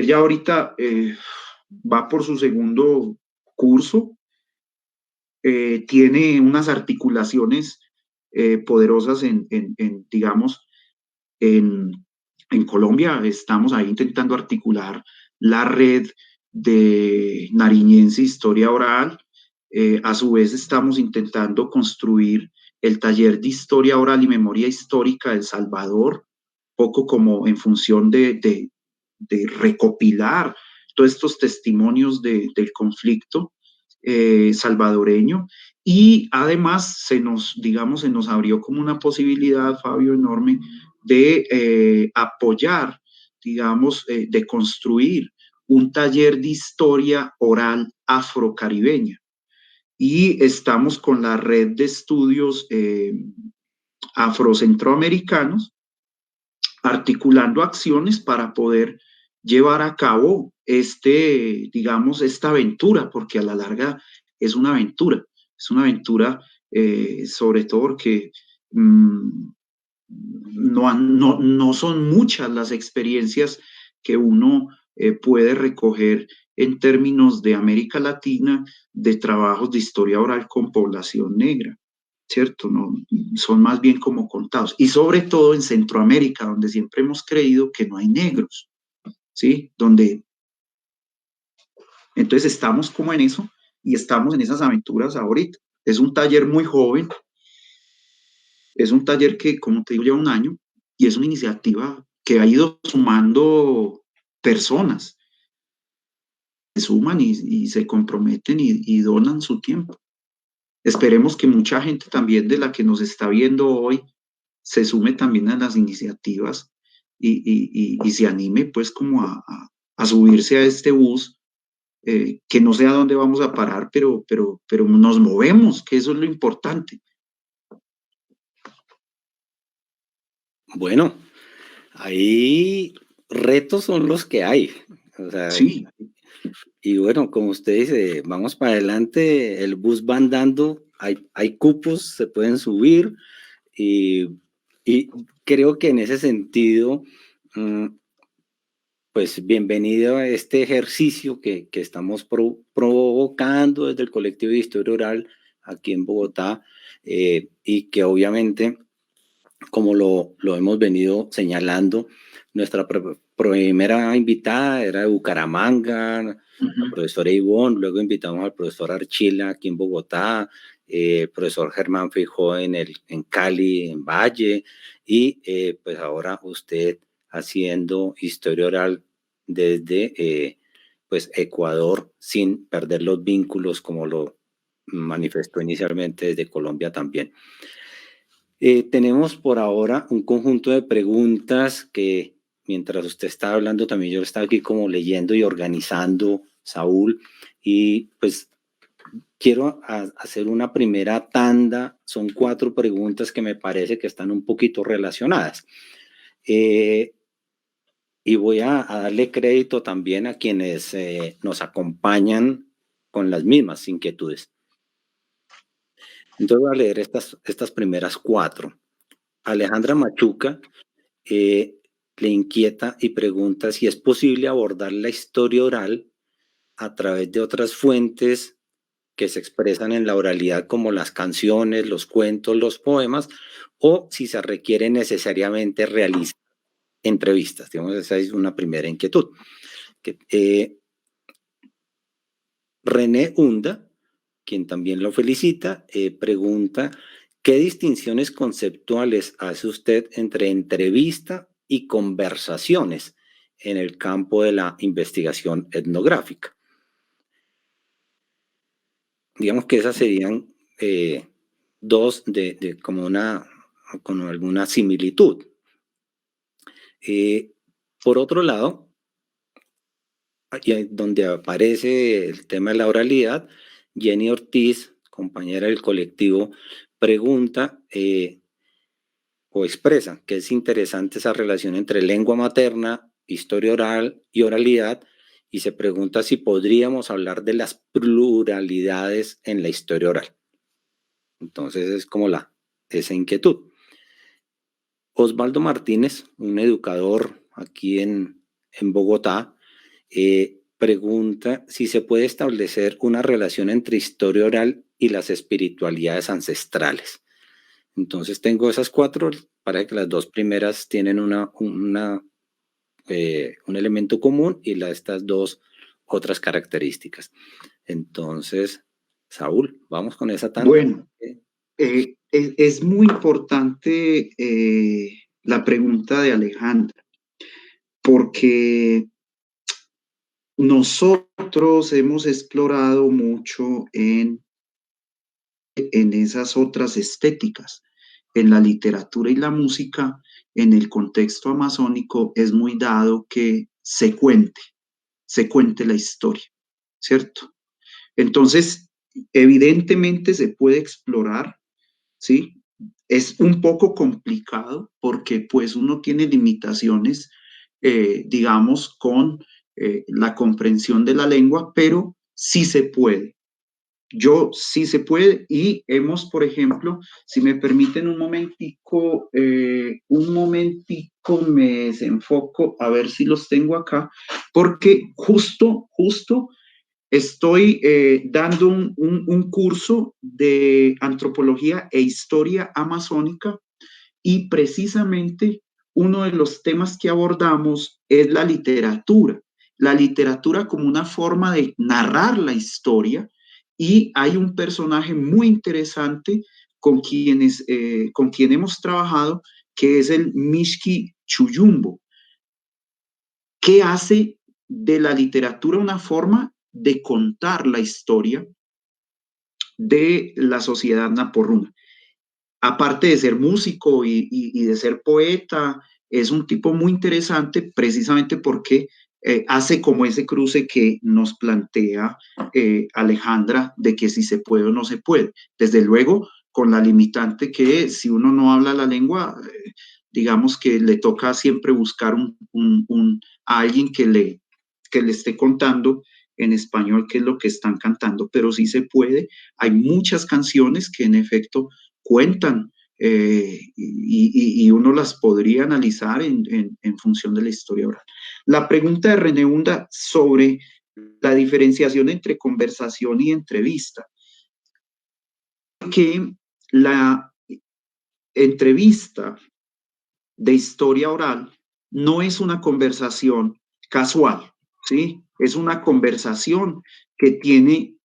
ya ahorita va por su segundo curso, tiene unas articulaciones poderosas digamos, en Colombia. Estamos ahí intentando articular la red de Nariñense Historia Oral. A su vez estamos intentando construir el taller de Historia Oral y Memoria Histórica de El Salvador, poco como en función de recopilar todos estos testimonios del conflicto salvadoreño. Y además se nos abrió como una posibilidad, Fabio, enorme de apoyar, de construir un taller de historia oral afrocaribeña. Y estamos con la red de estudios afrocentroamericanos articulando acciones para poder llevar a cabo esta aventura, porque a la larga es una aventura sobre todo porque no son muchas las experiencias que uno puede recoger en términos de América Latina de trabajos de historia oral con población negra, ¿cierto? No, son más bien como contados. Y sobre todo en Centroamérica, donde siempre hemos creído que no hay negros, ¿sí? Entonces estamos como en eso y estamos en esas aventuras ahorita. Es un taller muy joven, es un taller que, como te digo, lleva un año y es una iniciativa que ha ido sumando personas, se suman y se comprometen y donan su tiempo. Esperemos que mucha gente también de la que nos está viendo hoy se sume también a las iniciativas y se anime pues como a subirse a este bus, que no sé a dónde vamos a parar, pero nos movemos, que eso es lo importante. Bueno, ahí retos son los que hay. O sea, Sí. Y bueno, como usted dice, vamos para adelante, el bus va andando, hay cupos, se pueden subir y creo que en ese sentido pues bienvenido a este ejercicio que estamos provocando desde el colectivo de Historia Oral aquí en Bogotá, y que obviamente, como lo hemos venido señalando, nuestra primera invitada era de Bucaramanga, la profesora Ivonne, luego invitamos al profesor Archila aquí en Bogotá, el profesor Germán Feijóo en Cali, en Valle, y pues ahora usted haciendo Historia Oral desde pues Ecuador, sin perder los vínculos como lo manifestó inicialmente desde Colombia también. Tenemos por ahora un conjunto de preguntas que mientras usted estaba hablando también yo estaba aquí como leyendo y organizando, Saúl, y pues quiero hacer una primera tanda. Son 4 preguntas que me parece que están un poquito relacionadas. Y voy a darle crédito también a quienes nos acompañan con las mismas inquietudes. Entonces voy a leer estas primeras 4. Alejandra Machuca le inquieta y pregunta si es posible abordar la historia oral a través de otras fuentes que se expresan en la oralidad, como las canciones, los cuentos, los poemas, o si se requiere necesariamente realizar entrevistas. Digamos, esa es una primera inquietud. René Hunda, quien también lo felicita, pregunta: ¿qué distinciones conceptuales hace usted entre entrevista y conversaciones en el campo de la investigación etnográfica? Digamos que esas serían 2 con alguna similitud. Por otro lado, donde aparece el tema de la oralidad, Jenny Ortiz, compañera del colectivo, pregunta o expresa que es interesante esa relación entre lengua materna, historia oral y oralidad, y se pregunta si podríamos hablar de las pluralidades en la historia oral. Entonces es como esa inquietud. Osvaldo Martínez, un educador aquí en Bogotá, pregunta si se puede establecer una relación entre historia oral y las espiritualidades ancestrales. Entonces tengo esas 4, parece que las 2 primeras tienen un elemento común y estas 2 otras características. Entonces, Saúl, vamos con esa tanda. Bueno, es muy importante la pregunta de Alejandra, porque nosotros hemos explorado mucho en esas otras estéticas. En la literatura y la música, en el contexto amazónico, es muy dado que se cuente la historia, ¿cierto? Entonces, evidentemente se puede explorar, ¿sí? Es un poco complicado porque pues uno tiene limitaciones, digamos, con la comprensión de la lengua, pero sí se puede. Sí se puede, y hemos, por ejemplo, si me permiten un momentico me desenfoco a ver si los tengo acá, porque justo estoy dando un curso de antropología e historia amazónica, y precisamente uno de los temas que abordamos es la literatura como una forma de narrar la historia. Y hay un personaje muy interesante con quien hemos trabajado, que es el Mishki Chuyumbo, que hace de la literatura una forma de contar la historia de la sociedad naporruna. Aparte de ser músico y de ser poeta, es un tipo muy interesante precisamente porque hace como ese cruce que nos plantea Alejandra, de que si se puede o no se puede. Desde luego, con la limitante que si uno no habla la lengua, digamos que le toca siempre buscar a alguien que le esté contando en español qué es lo que están cantando, pero sí se puede. Hay muchas canciones que en efecto cuentan y uno las podría analizar en función de la historia oral. La pregunta de René Hunda sobre la diferenciación entre conversación y entrevista. Que la entrevista de historia oral no es una conversación casual, ¿sí? Es una conversación que tiene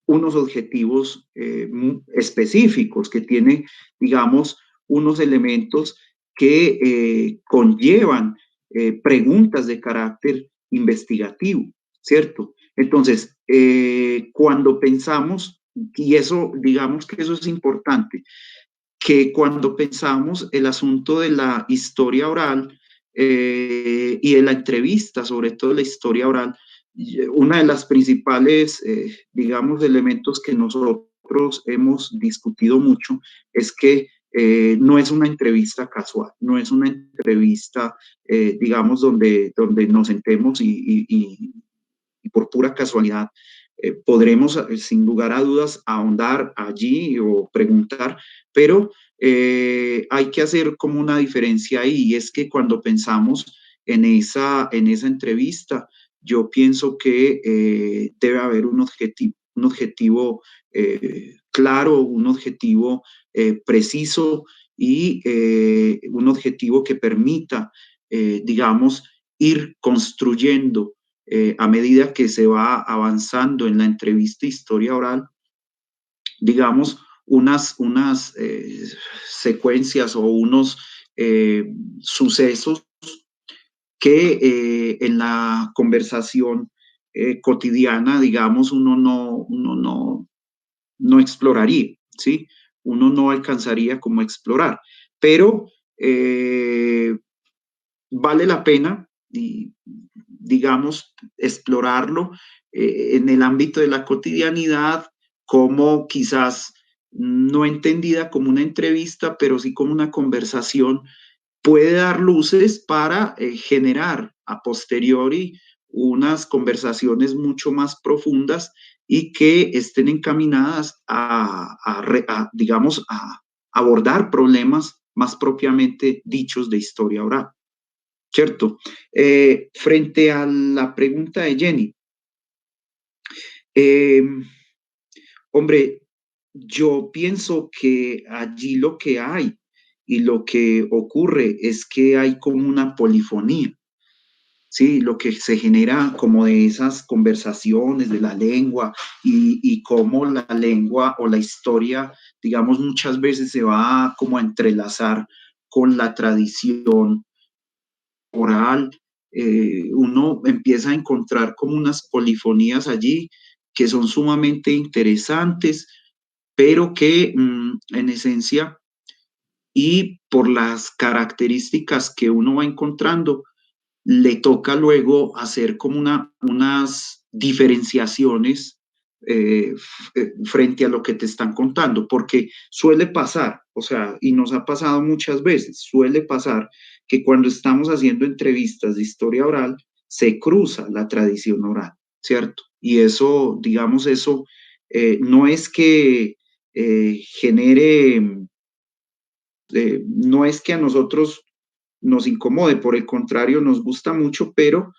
unos objetivos específicos, que tiene, digamos, unos elementos que conllevan preguntas de carácter investigativo, ¿cierto? Entonces, cuando pensamos, y eso, digamos que eso es importante, que cuando pensamos el asunto de la historia oral y de la entrevista, sobre todo la historia oral, una de las principales, digamos, elementos que nosotros hemos discutido mucho es que no es una entrevista casual, no es una entrevista, digamos, donde nos sentemos y por pura casualidad podremos, sin lugar a dudas, ahondar allí o preguntar, pero hay que hacer como una diferencia ahí, y es que cuando pensamos en esa entrevista, yo pienso que debe haber un objetivo claro, un objetivo preciso y un objetivo que permita, digamos, ir construyendo a medida que se va avanzando en la entrevista historia oral, digamos, unas secuencias o unos sucesos que en la conversación cotidiana, digamos, uno no exploraría, ¿sí? Uno no alcanzaría como explorar, pero vale la pena, y, digamos, explorarlo en el ámbito de la cotidianidad, como quizás no entendida como una entrevista, pero sí como una conversación, puede dar luces para generar a posteriori unas conversaciones mucho más profundas y que estén encaminadas digamos, a abordar problemas más propiamente dichos de historia oral. ¿Cierto? Frente a la pregunta de Jenny, hombre, yo pienso que allí lo que hay y lo que ocurre es que hay como una polifonía, ¿sí? Lo que se genera como de esas conversaciones de la lengua y cómo la lengua o la historia, digamos, muchas veces se va como a entrelazar con la tradición oral, uno empieza a encontrar como unas polifonías allí que son sumamente interesantes, pero que en esencia y por las características que uno va encontrando, le toca luego hacer como unas diferenciaciones frente a lo que te están contando, porque suele pasar, o sea, y nos ha pasado muchas veces, suele pasar que cuando estamos haciendo entrevistas de historia oral, se cruza la tradición oral, ¿cierto? Y eso, digamos, eso no es que genere, no es que a nosotros nos incomode, por el contrario, nos gusta mucho, pero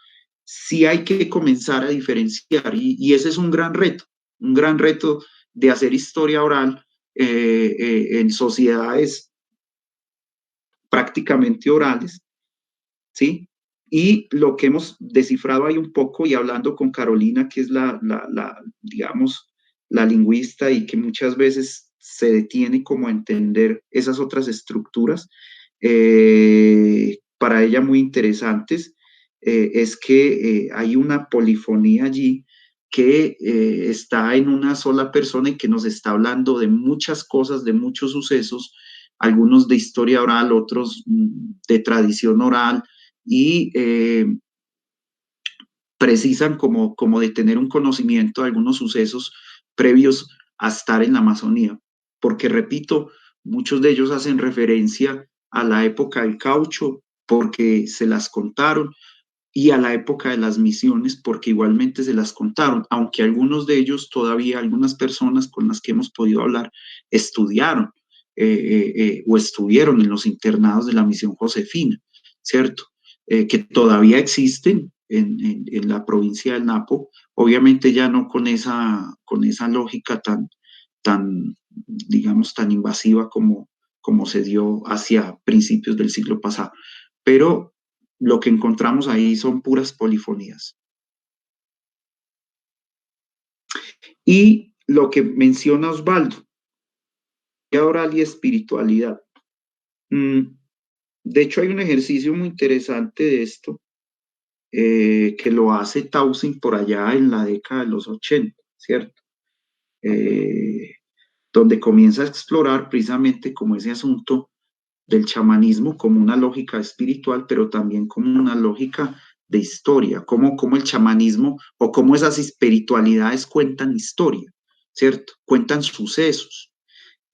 sí hay que comenzar a diferenciar y ese es un gran reto de hacer historia oral en sociedades prácticamente orales, ¿sí? Y lo que hemos descifrado ahí un poco y hablando con Carolina, que es digamos, la lingüista y que muchas veces se detiene como a entender esas otras estructuras, para ella muy interesantes, es que hay una polifonía allí que está en una sola persona y que nos está hablando de muchas cosas, de muchos sucesos, algunos de historia oral, otros de tradición oral, y precisan como de tener un conocimiento de algunos sucesos previos a estar en la Amazonía. Porque, repito, muchos de ellos hacen referencia a la época del caucho, porque se las contaron, y a la época de las misiones, porque igualmente se las contaron, aunque algunos de ellos todavía, algunas personas con las que hemos podido hablar, estudiaron o estuvieron en los internados de la Misión Josefina, ¿cierto? Que todavía existen en la provincia del Napo, obviamente ya no con esa lógica digamos, tan invasiva como se dio hacia principios del siglo pasado. Pero lo que encontramos ahí son puras polifonías. Y lo que menciona Osvaldo, oral y espiritualidad. De hecho, hay un ejercicio muy interesante de esto, que lo hace Taussig por allá en la década de los 80, ¿cierto? Donde comienza a explorar precisamente como ese asunto del chamanismo como una lógica espiritual, pero también como una lógica de historia, como el chamanismo o como esas espiritualidades cuentan historia, ¿cierto? Cuentan sucesos.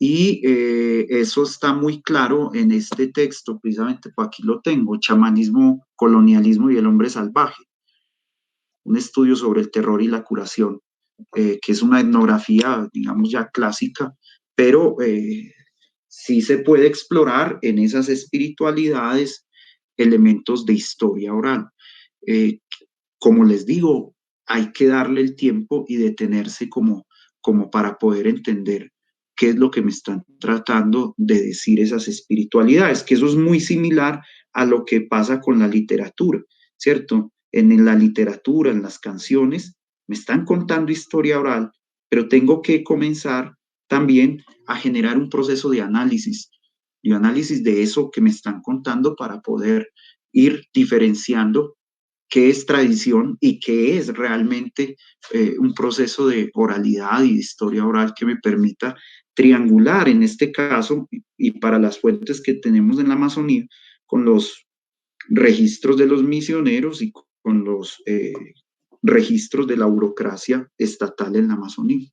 Y eso está muy claro en este texto, precisamente, pues aquí lo tengo, Chamanismo, Colonialismo y el Hombre Salvaje, un estudio sobre el terror y la curación, que es una etnografía, digamos, ya clásica, pero sí se puede explorar en esas espiritualidades elementos de historia oral. Como les digo, hay que darle el tiempo y detenerse como para poder entender qué es lo que me están tratando de decir esas espiritualidades, que eso es muy similar a lo que pasa con la literatura, ¿cierto? En la literatura, en las canciones, me están contando historia oral, pero tengo que comenzar también a generar un proceso de análisis de eso que me están contando para poder ir diferenciando qué es tradición y qué es realmente un proceso de oralidad y de historia oral que me permita triangular en este caso y para las fuentes que tenemos en la Amazonía con los registros de los misioneros y con los registros de la burocracia estatal en la Amazonía.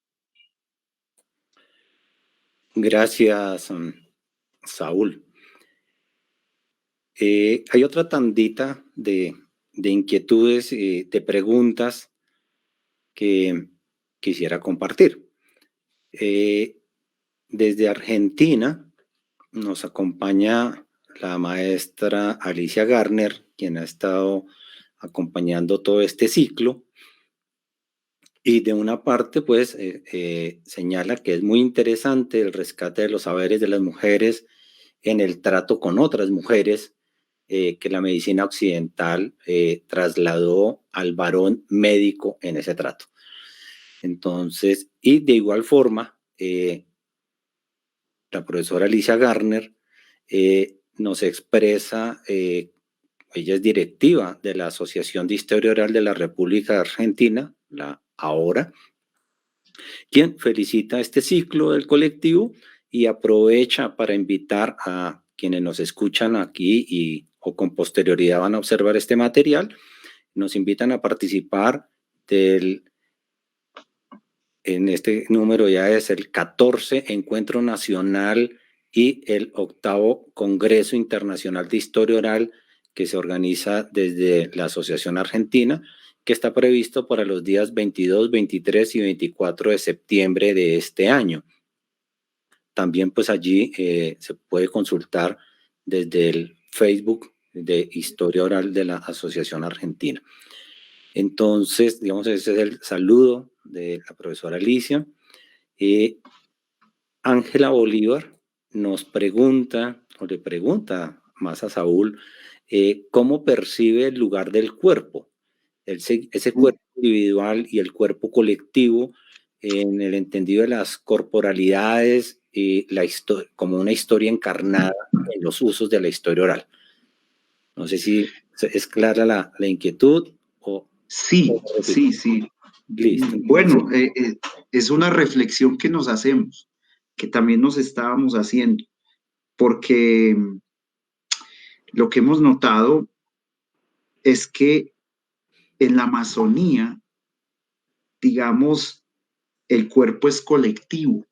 Gracias, Saúl. Hay otra tandita de inquietudes, de preguntas que quisiera compartir. Desde Argentina nos acompaña la maestra Alicia Garner, quien ha estado acompañando todo este ciclo. Y de una parte, pues, señala que es muy interesante el rescate de los saberes de las mujeres en el trato con otras mujeres, que la medicina occidental trasladó al varón médico en ese trato. Entonces, y de igual forma, la profesora Alicia Garner nos expresa, ella es directiva de la Asociación de Historia Oral de la República de Argentina, la AHORA, quien felicita este ciclo del colectivo y aprovecha para invitar a quienes nos escuchan aquí o con posterioridad van a observar este material, nos invitan a participar en este número ya es el 14 Encuentro Nacional y el 8º Congreso Internacional de Historia Oral que se organiza desde la Asociación Argentina, que está previsto para los días 22, 23 y 24 de septiembre de este año. También pues allí se puede consultar desde el Facebook de Historia Oral de la Asociación Argentina. Entonces, digamos, ese es el saludo de la profesora Alicia. Ángela Bolívar nos pregunta, o le pregunta más a Saúl, ¿cómo percibe el lugar del cuerpo? Ese cuerpo individual y el cuerpo colectivo en el entendido de las corporalidades y como una historia encarnada en los usos de la historia oral. No sé si es clara la inquietud o... Sí. Listo. Bueno, es una reflexión que nos hacemos, que también nos estábamos haciendo, porque lo que hemos notado es que en la Amazonía, digamos, el cuerpo es colectivo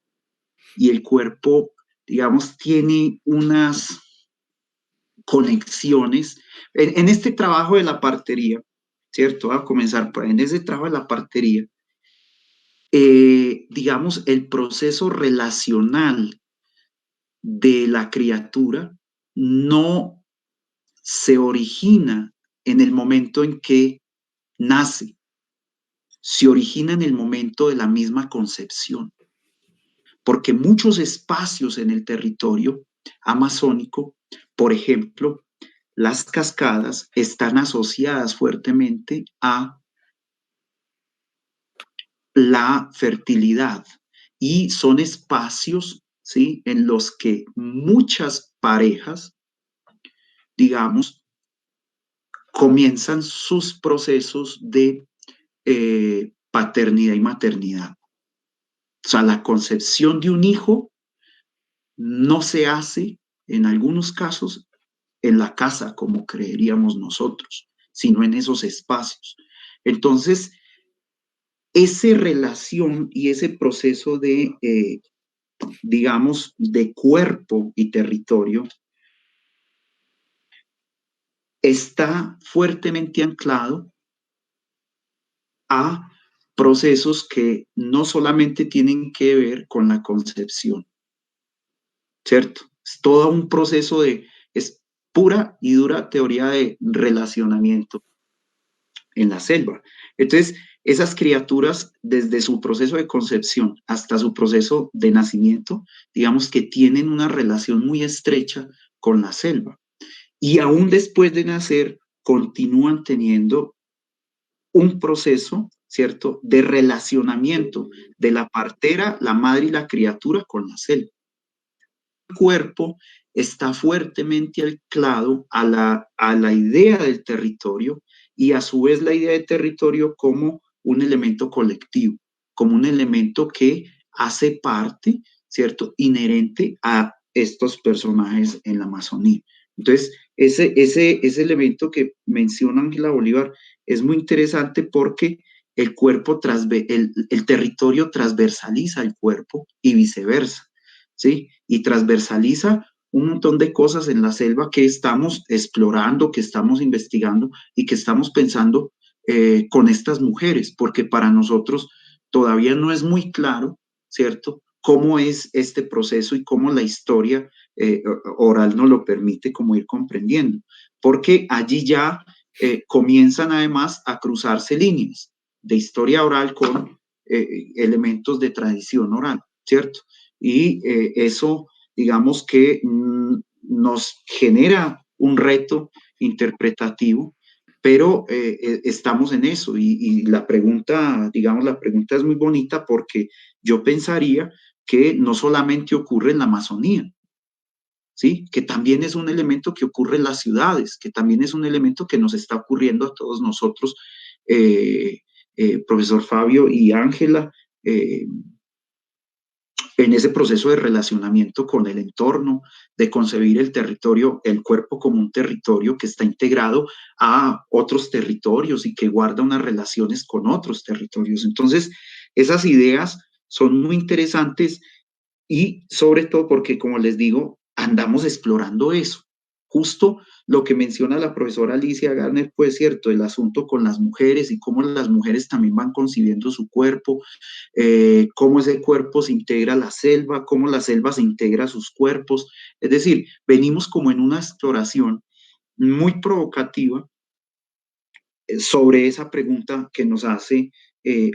y el cuerpo, digamos, tiene unas conexiones. En este trabajo de la partería, ¿cierto? Voy a comenzar por ahí. En ese trabajo de la partería, digamos, el proceso relacional de la criatura no se origina en el momento en que nace, se origina en el momento de la misma concepción, porque muchos espacios en el territorio amazónico, por ejemplo, las cascadas, están asociadas fuertemente a la fertilidad y son espacios, ¿sí?, en los que muchas parejas, digamos, comienzan sus procesos de paternidad y maternidad. O sea, la concepción de un hijo no se hace, en algunos casos, en la casa, como creeríamos nosotros, sino en esos espacios. Entonces, esa relación y ese proceso de, digamos, de cuerpo y territorio está fuertemente anclado a procesos que no solamente tienen que ver con la concepción, ¿cierto? Es todo un proceso es pura y dura teoría de relacionamiento en la selva. Entonces, esas criaturas, desde su proceso de concepción hasta su proceso de nacimiento, digamos que tienen una relación muy estrecha con la selva. Y aún después de nacer, continúan teniendo un proceso, ¿cierto?, de relacionamiento de la partera, la madre y la criatura con la selva. El cuerpo está fuertemente anclado a la idea del territorio y a su vez la idea de territorio como un elemento colectivo, como un elemento que hace parte, ¿cierto?, inherente a estos personajes en la Amazonía. Entonces, ese elemento que menciona Ángela Bolívar es muy interesante porque el territorio transversaliza el cuerpo y viceversa, ¿sí? Y transversaliza un montón de cosas en la selva que estamos explorando, que estamos investigando y que estamos pensando con estas mujeres, porque para nosotros todavía no es muy claro, ¿cierto?, cómo es este proceso y cómo la historia oral nos lo permite como ir comprendiendo, porque allí ya comienzan además a cruzarse líneas de historia oral con elementos de tradición oral, ¿cierto? Y eso, digamos que nos genera un reto interpretativo, pero estamos en eso y la pregunta, digamos, la pregunta es muy bonita porque yo pensaría que no solamente ocurre en la Amazonía, ¿sí?, que también es un elemento que ocurre en las ciudades, que también es un elemento que nos está ocurriendo a todos nosotros, profesor Fabio y Ángela, en ese proceso de relacionamiento con el entorno, de concebir el territorio, el cuerpo como un territorio que está integrado a otros territorios y que guarda unas relaciones con otros territorios. Entonces, esas ideas son muy interesantes y sobre todo porque, como les digo, andamos explorando eso. Justo lo que menciona la profesora Alicia Garner, pues cierto, el asunto con las mujeres y cómo las mujeres también van concibiendo su cuerpo, cómo ese cuerpo se integra a la selva, cómo la selva se integra a sus cuerpos. Es decir, venimos como en una exploración muy provocativa sobre esa pregunta que nos hace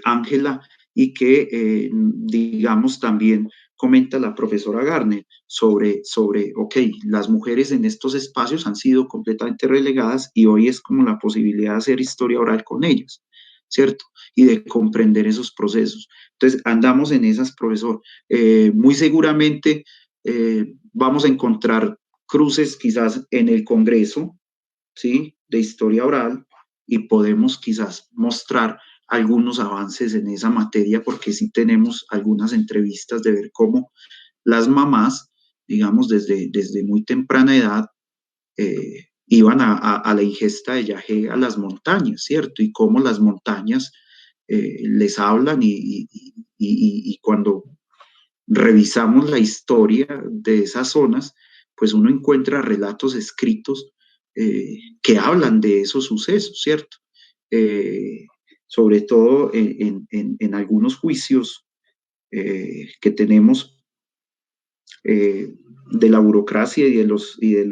Ángela y que, digamos, también comenta la profesora Garner sobre, ok, las mujeres en estos espacios han sido completamente relegadas y hoy es como la posibilidad de hacer historia oral con ellas, ¿cierto? Y de comprender esos procesos. Entonces, andamos en esas, profesor. Muy seguramente vamos a encontrar cruces quizás en el Congreso, ¿sí?, de historia oral, y podemos quizás mostrar algunos avances en esa materia, porque sí tenemos algunas entrevistas de ver cómo las mamás, digamos, desde muy temprana edad, iban a la ingesta de yagé a las montañas, ¿cierto? Y cómo las montañas les hablan y cuando revisamos la historia de esas zonas, pues uno encuentra relatos escritos que hablan de esos sucesos, ¿cierto? Sobre todo en algunos juicios que tenemos de la burocracia y de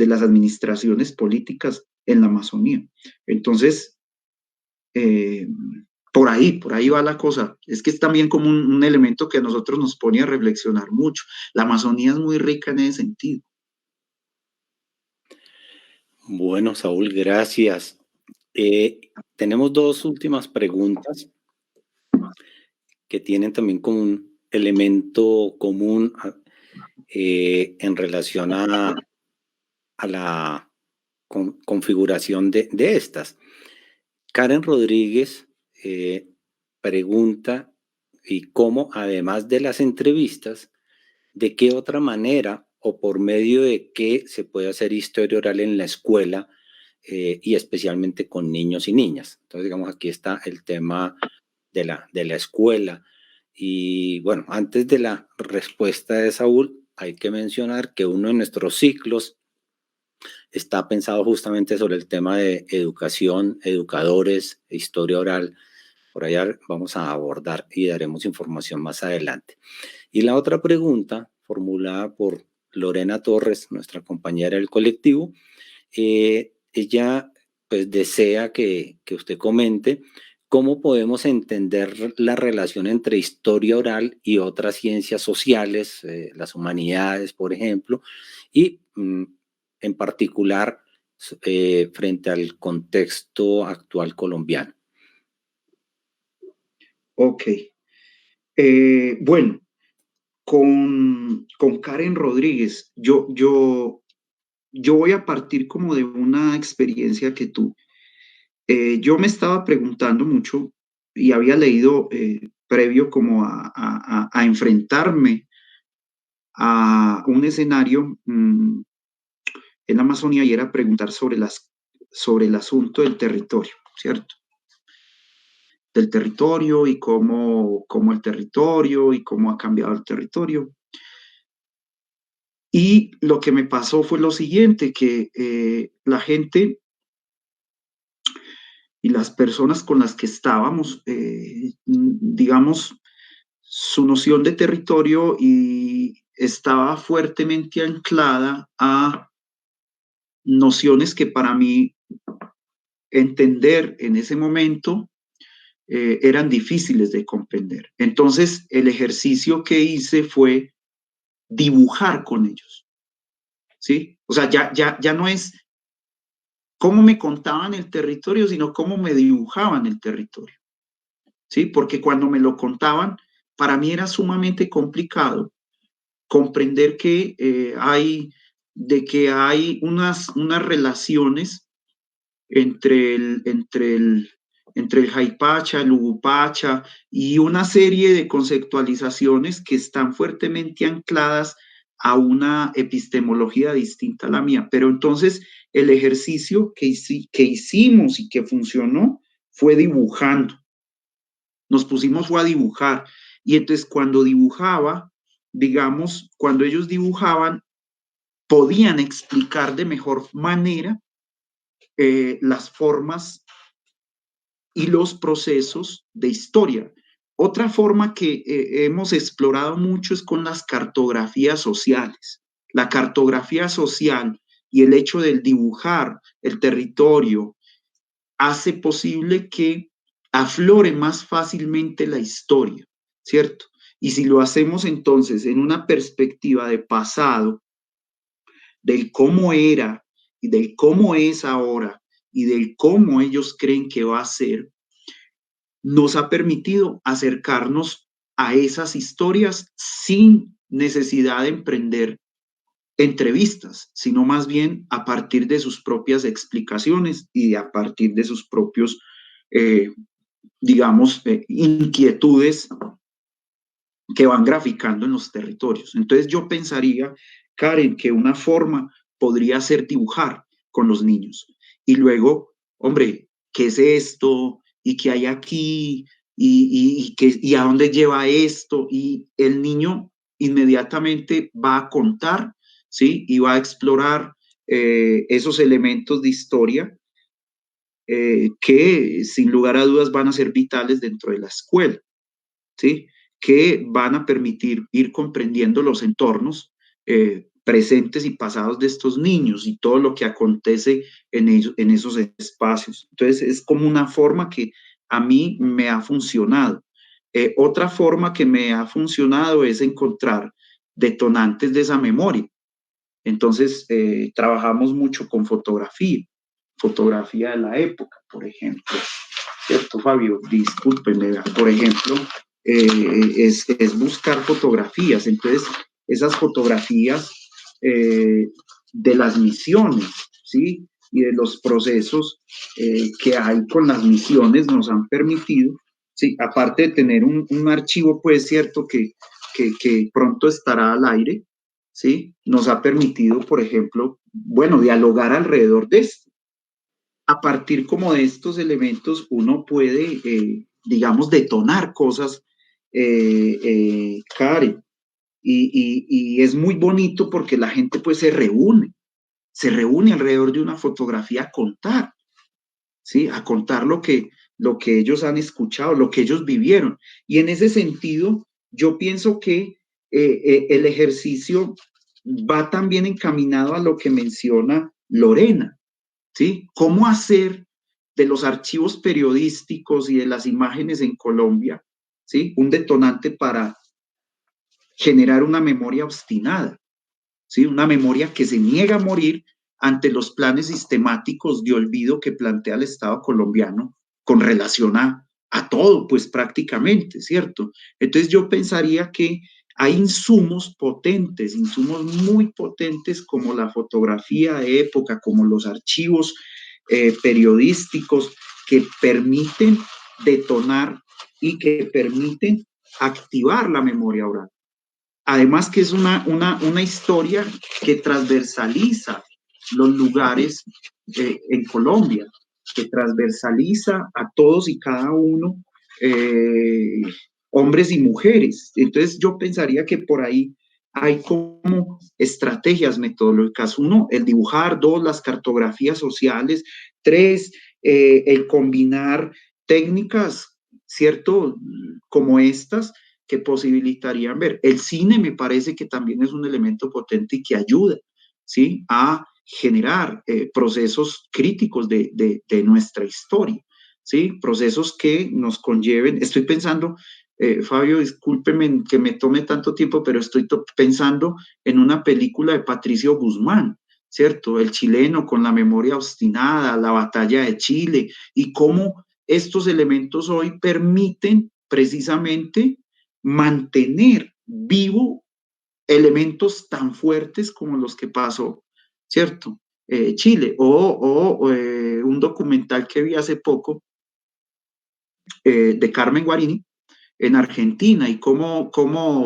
las administraciones políticas en la Amazonía. Entonces, por ahí va la cosa. Es que es también como un elemento que a nosotros nos pone a reflexionar mucho. La Amazonía es muy rica en ese sentido. Bueno, Saúl, gracias. Tenemos dos últimas preguntas que tienen también como un elemento común en relación a la configuración de estas. Karen Rodríguez pregunta y cómo, además de las entrevistas, de qué otra manera o por medio de qué se puede hacer historia oral en la escuela y especialmente con niños y niñas. Entonces, digamos, aquí está el tema de la escuela. Y bueno, antes de la respuesta de Saúl, hay que mencionar que uno de nuestros ciclos está pensado justamente sobre el tema de educación, educadores, historia oral. Por allá vamos a abordar y daremos información más adelante. Y la otra pregunta, formulada por Lorena Torres, nuestra compañera del colectivo, ella pues desea que usted comente cómo podemos entender la relación entre historia oral y otras ciencias sociales, las humanidades, por ejemplo, y en particular frente al contexto actual colombiano. Ok. Bueno, con Karen Rodríguez, yo voy a partir como de una experiencia que tuve. Yo me estaba preguntando mucho y había leído previo como a enfrentarme a un escenario en la Amazonía, y era preguntar sobre el asunto del territorio, ¿cierto? Del territorio y cómo el territorio y cómo ha cambiado el territorio. Y lo que me pasó fue lo siguiente, que la gente y las personas con las que estábamos, digamos, su noción de territorio estaba fuertemente anclada a nociones que para mí entender en ese momento eran difíciles de comprender. Entonces, el ejercicio que hice fue dibujar con ellos, ¿sí? O sea, ya no es cómo me contaban el territorio, sino cómo me dibujaban el territorio, ¿sí? Porque cuando me lo contaban, para mí era sumamente complicado comprender que hay unas relaciones entre el Jaypacha, el Ugupacha y una serie de conceptualizaciones que están fuertemente ancladas a una epistemología distinta a la mía. Pero entonces el ejercicio que hicimos y que funcionó fue dibujando. Nos pusimos a dibujar. Y entonces cuando dibujaba, digamos, cuando ellos dibujaban, podían explicar de mejor manera las formas y los procesos de historia. Otra forma que hemos explorado mucho es con las cartografías sociales. La cartografía social y el hecho del dibujar el territorio hace posible que aflore más fácilmente la historia, ¿cierto? Y si lo hacemos entonces en una perspectiva de pasado, del cómo era y del cómo es ahora y del cómo ellos creen que va a ser, nos ha permitido acercarnos a esas historias sin necesidad de emprender entrevistas, sino más bien a partir de sus propias explicaciones y a partir de sus propios, digamos, inquietudes que van graficando en los territorios. Entonces yo pensaría, Karen, que una forma podría ser dibujar con los niños y luego, hombre, ¿qué es esto? ¿Y qué hay aquí? ¿Y a dónde lleva esto? Y el niño inmediatamente va a contar, ¿sí? Y va a explorar esos elementos de historia que sin lugar a dudas van a ser vitales dentro de la escuela, ¿sí? que van a permitir ir comprendiendo los entornos presentes y pasados de estos niños y todo lo que acontece en esos espacios. Entonces, es como una forma que a mí me ha funcionado. Otra forma que me ha funcionado es encontrar detonantes de esa memoria. Entonces, trabajamos mucho con fotografía de la época, por ejemplo. ¿Cierto, Fabio? Discúlpenme, por ejemplo, es buscar fotografías. Entonces, esas fotografías de las misiones, ¿sí? Y de los procesos que hay con las misiones nos han permitido, ¿sí? Aparte de tener un archivo, pues, cierto, que pronto estará al aire, ¿sí? Nos ha permitido, por ejemplo, bueno, dialogar alrededor de esto. A partir como de estos elementos, uno puede, digamos, detonar cosas, Karen. Y es muy bonito porque la gente pues se reúne alrededor de una fotografía a contar, ¿sí? A contar lo que ellos han escuchado, lo que ellos vivieron. Y en ese sentido, yo pienso que el ejercicio va también encaminado a lo que menciona Lorena, ¿sí? ¿Cómo hacer de los archivos periodísticos y de las imágenes en Colombia, ¿sí? Un detonante para generar una memoria obstinada, ¿sí? Una memoria que se niega a morir ante los planes sistemáticos de olvido que plantea el Estado colombiano con relación a todo, pues prácticamente, ¿cierto? Entonces yo pensaría que hay insumos potentes, insumos muy potentes como la fotografía de época, como los archivos periodísticos que permiten detonar y que permiten activar la memoria oral. Además que es una historia que transversaliza los lugares en Colombia, que transversaliza a todos y cada uno, hombres y mujeres. Entonces yo pensaría que por ahí hay como estrategias metodológicas. 1, el dibujar. 2, las cartografías sociales. 3, el combinar técnicas, ¿cierto? Como estas, que posibilitarían ver. El cine me parece que también es un elemento potente y que ayuda, ¿sí? A generar procesos críticos de nuestra historia, ¿sí? Procesos que nos conlleven. Estoy pensando, Fabio, discúlpeme que me tome tanto tiempo, pero estoy pensando en una película de Patricio Guzmán, ¿cierto? El chileno con la memoria obstinada, la batalla de Chile, y cómo estos elementos hoy permiten precisamente mantener vivo elementos tan fuertes como los que pasó, ¿cierto? Chile, o un documental que vi hace poco de Carmen Guarini en Argentina y cómo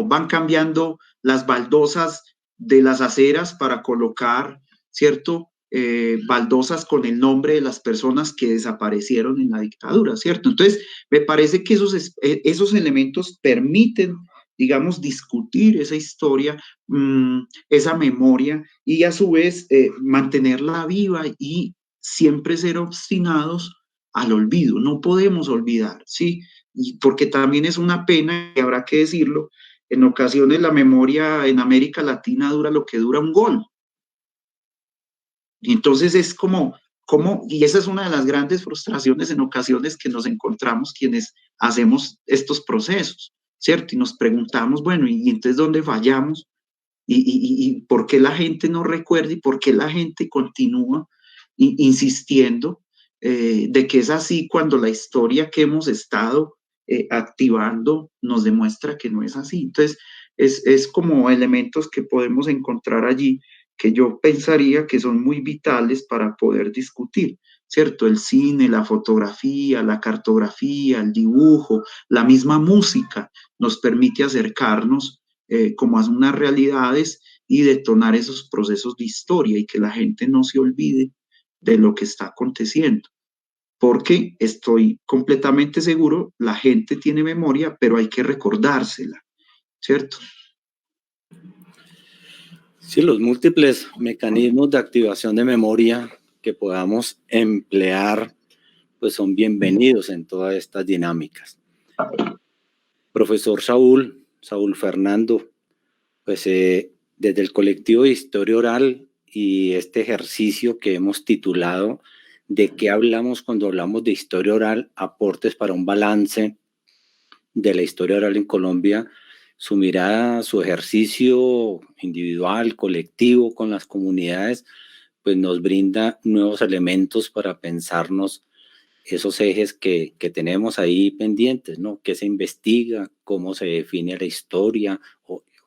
van cambiando las baldosas de las aceras para colocar, ¿cierto? Baldosas con el nombre de las personas que desaparecieron en la dictadura, ¿cierto? Entonces, me parece que esos elementos permiten, digamos, discutir esa historia, esa memoria, y a su vez mantenerla viva y siempre ser obstinados al olvido. No podemos olvidar, ¿sí? Y porque también es una pena, y habrá que decirlo, en ocasiones la memoria en América Latina dura lo que dura un gol. Y entonces es y esa es una de las grandes frustraciones en ocasiones que nos encontramos quienes hacemos estos procesos, ¿cierto? Y nos preguntamos, bueno, ¿y entonces dónde fallamos? ¿Y por qué la gente no recuerda? ¿Y por qué la gente continúa insistiendo de que es así cuando la historia que hemos estado activando nos demuestra que no es así? Entonces, es como elementos que podemos encontrar allí que yo pensaría que son muy vitales para poder discutir, ¿cierto? El cine, la fotografía, la cartografía, el dibujo, la misma música nos permite acercarnos como a unas realidades y detonar esos procesos de historia y que la gente no se olvide de lo que está aconteciendo. Porque estoy completamente seguro, la gente tiene memoria, pero hay que recordársela, ¿cierto? Sí, los múltiples mecanismos de activación de memoria que podamos emplear, pues son bienvenidos en todas estas dinámicas. Profesor Saúl Fernando, pues desde el colectivo de Historia Oral y este ejercicio que hemos titulado ¿De qué hablamos cuando hablamos de historia oral? Aportes para un balance de la historia oral en Colombia. Su mirada, su ejercicio individual, colectivo con las comunidades, pues nos brinda nuevos elementos para pensarnos esos ejes que tenemos ahí pendientes, ¿no? ¿Qué se investiga? ¿Cómo se define la historia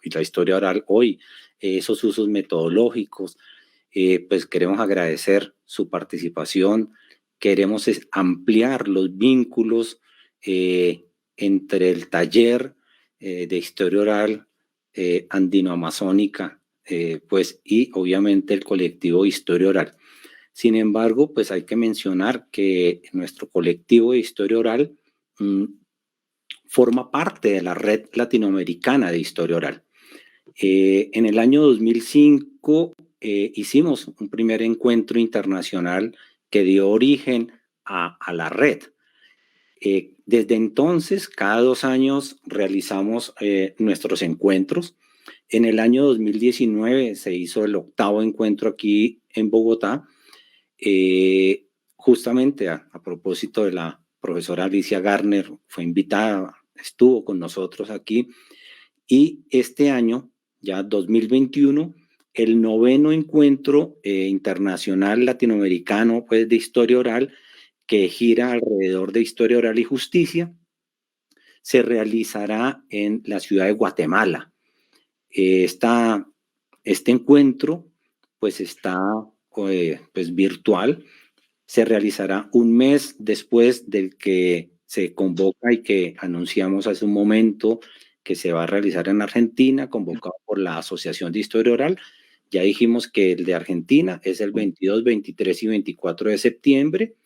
y la historia oral hoy? Esos usos metodológicos. Pues queremos agradecer su participación, queremos ampliar los vínculos entre el taller de historia oral andino-amazónica, pues, y obviamente el colectivo Historia Oral. Sin embargo, pues hay que mencionar que nuestro colectivo de Historia Oral forma parte de la Red Latinoamericana de Historia Oral. En el año 2005 hicimos un primer encuentro internacional que dio origen a la red. Desde entonces, cada 2 años realizamos nuestros encuentros. En el año 2019 se hizo el 8º encuentro aquí en Bogotá, justamente a propósito de la profesora Alicia Garner, fue invitada, estuvo con nosotros aquí, y este año, ya 2021, el 9º encuentro internacional latinoamericano pues, de historia oral, que gira alrededor de historia oral y justicia, se realizará en la ciudad de Guatemala. Este encuentro pues está pues, virtual, se realizará un mes después del que se convoca y que anunciamos hace un momento que se va a realizar en Argentina, convocado por la Asociación de Historia Oral. Ya dijimos que el de Argentina es el 22, 23 y 24 de septiembre,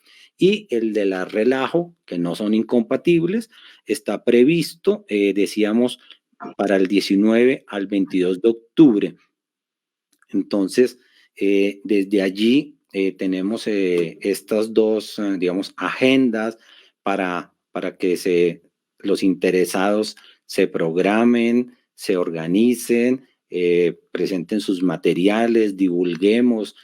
y el de la Relajo, que no son incompatibles, está previsto, decíamos, para el 19 al 22 de octubre. Entonces, desde allí tenemos estas dos, digamos, agendas para que los interesados se programen, se organicen, presenten sus materiales, divulguemos,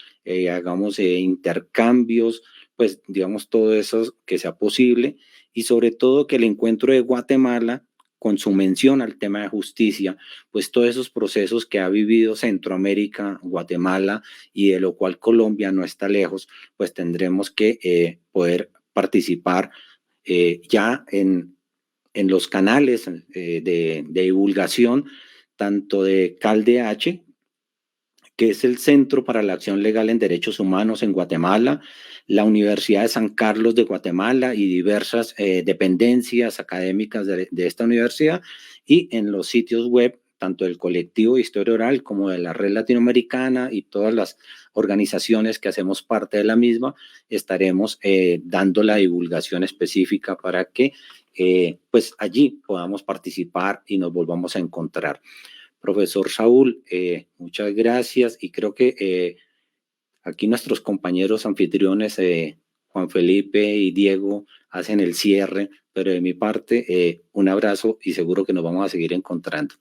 hagamos intercambios, pues digamos todo eso que sea posible, y sobre todo que el encuentro de Guatemala, con su mención al tema de justicia, pues todos esos procesos que ha vivido Centroamérica, Guatemala, y de lo cual Colombia no está lejos, pues tendremos que poder participar ya en los canales de divulgación, tanto de CALDH, que es el Centro para la Acción Legal en Derechos Humanos en Guatemala, la Universidad de San Carlos de Guatemala y diversas dependencias académicas de esta universidad, y en los sitios web tanto del colectivo de Historia Oral como de la Red Latinoamericana y todas las organizaciones que hacemos parte de la misma, estaremos dando la divulgación específica para que pues allí podamos participar y nos volvamos a encontrar. Profesor Saúl, muchas gracias, y creo que aquí nuestros compañeros anfitriones, Juan Felipe y Diego, hacen el cierre, pero de mi parte, un abrazo y seguro que nos vamos a seguir encontrando.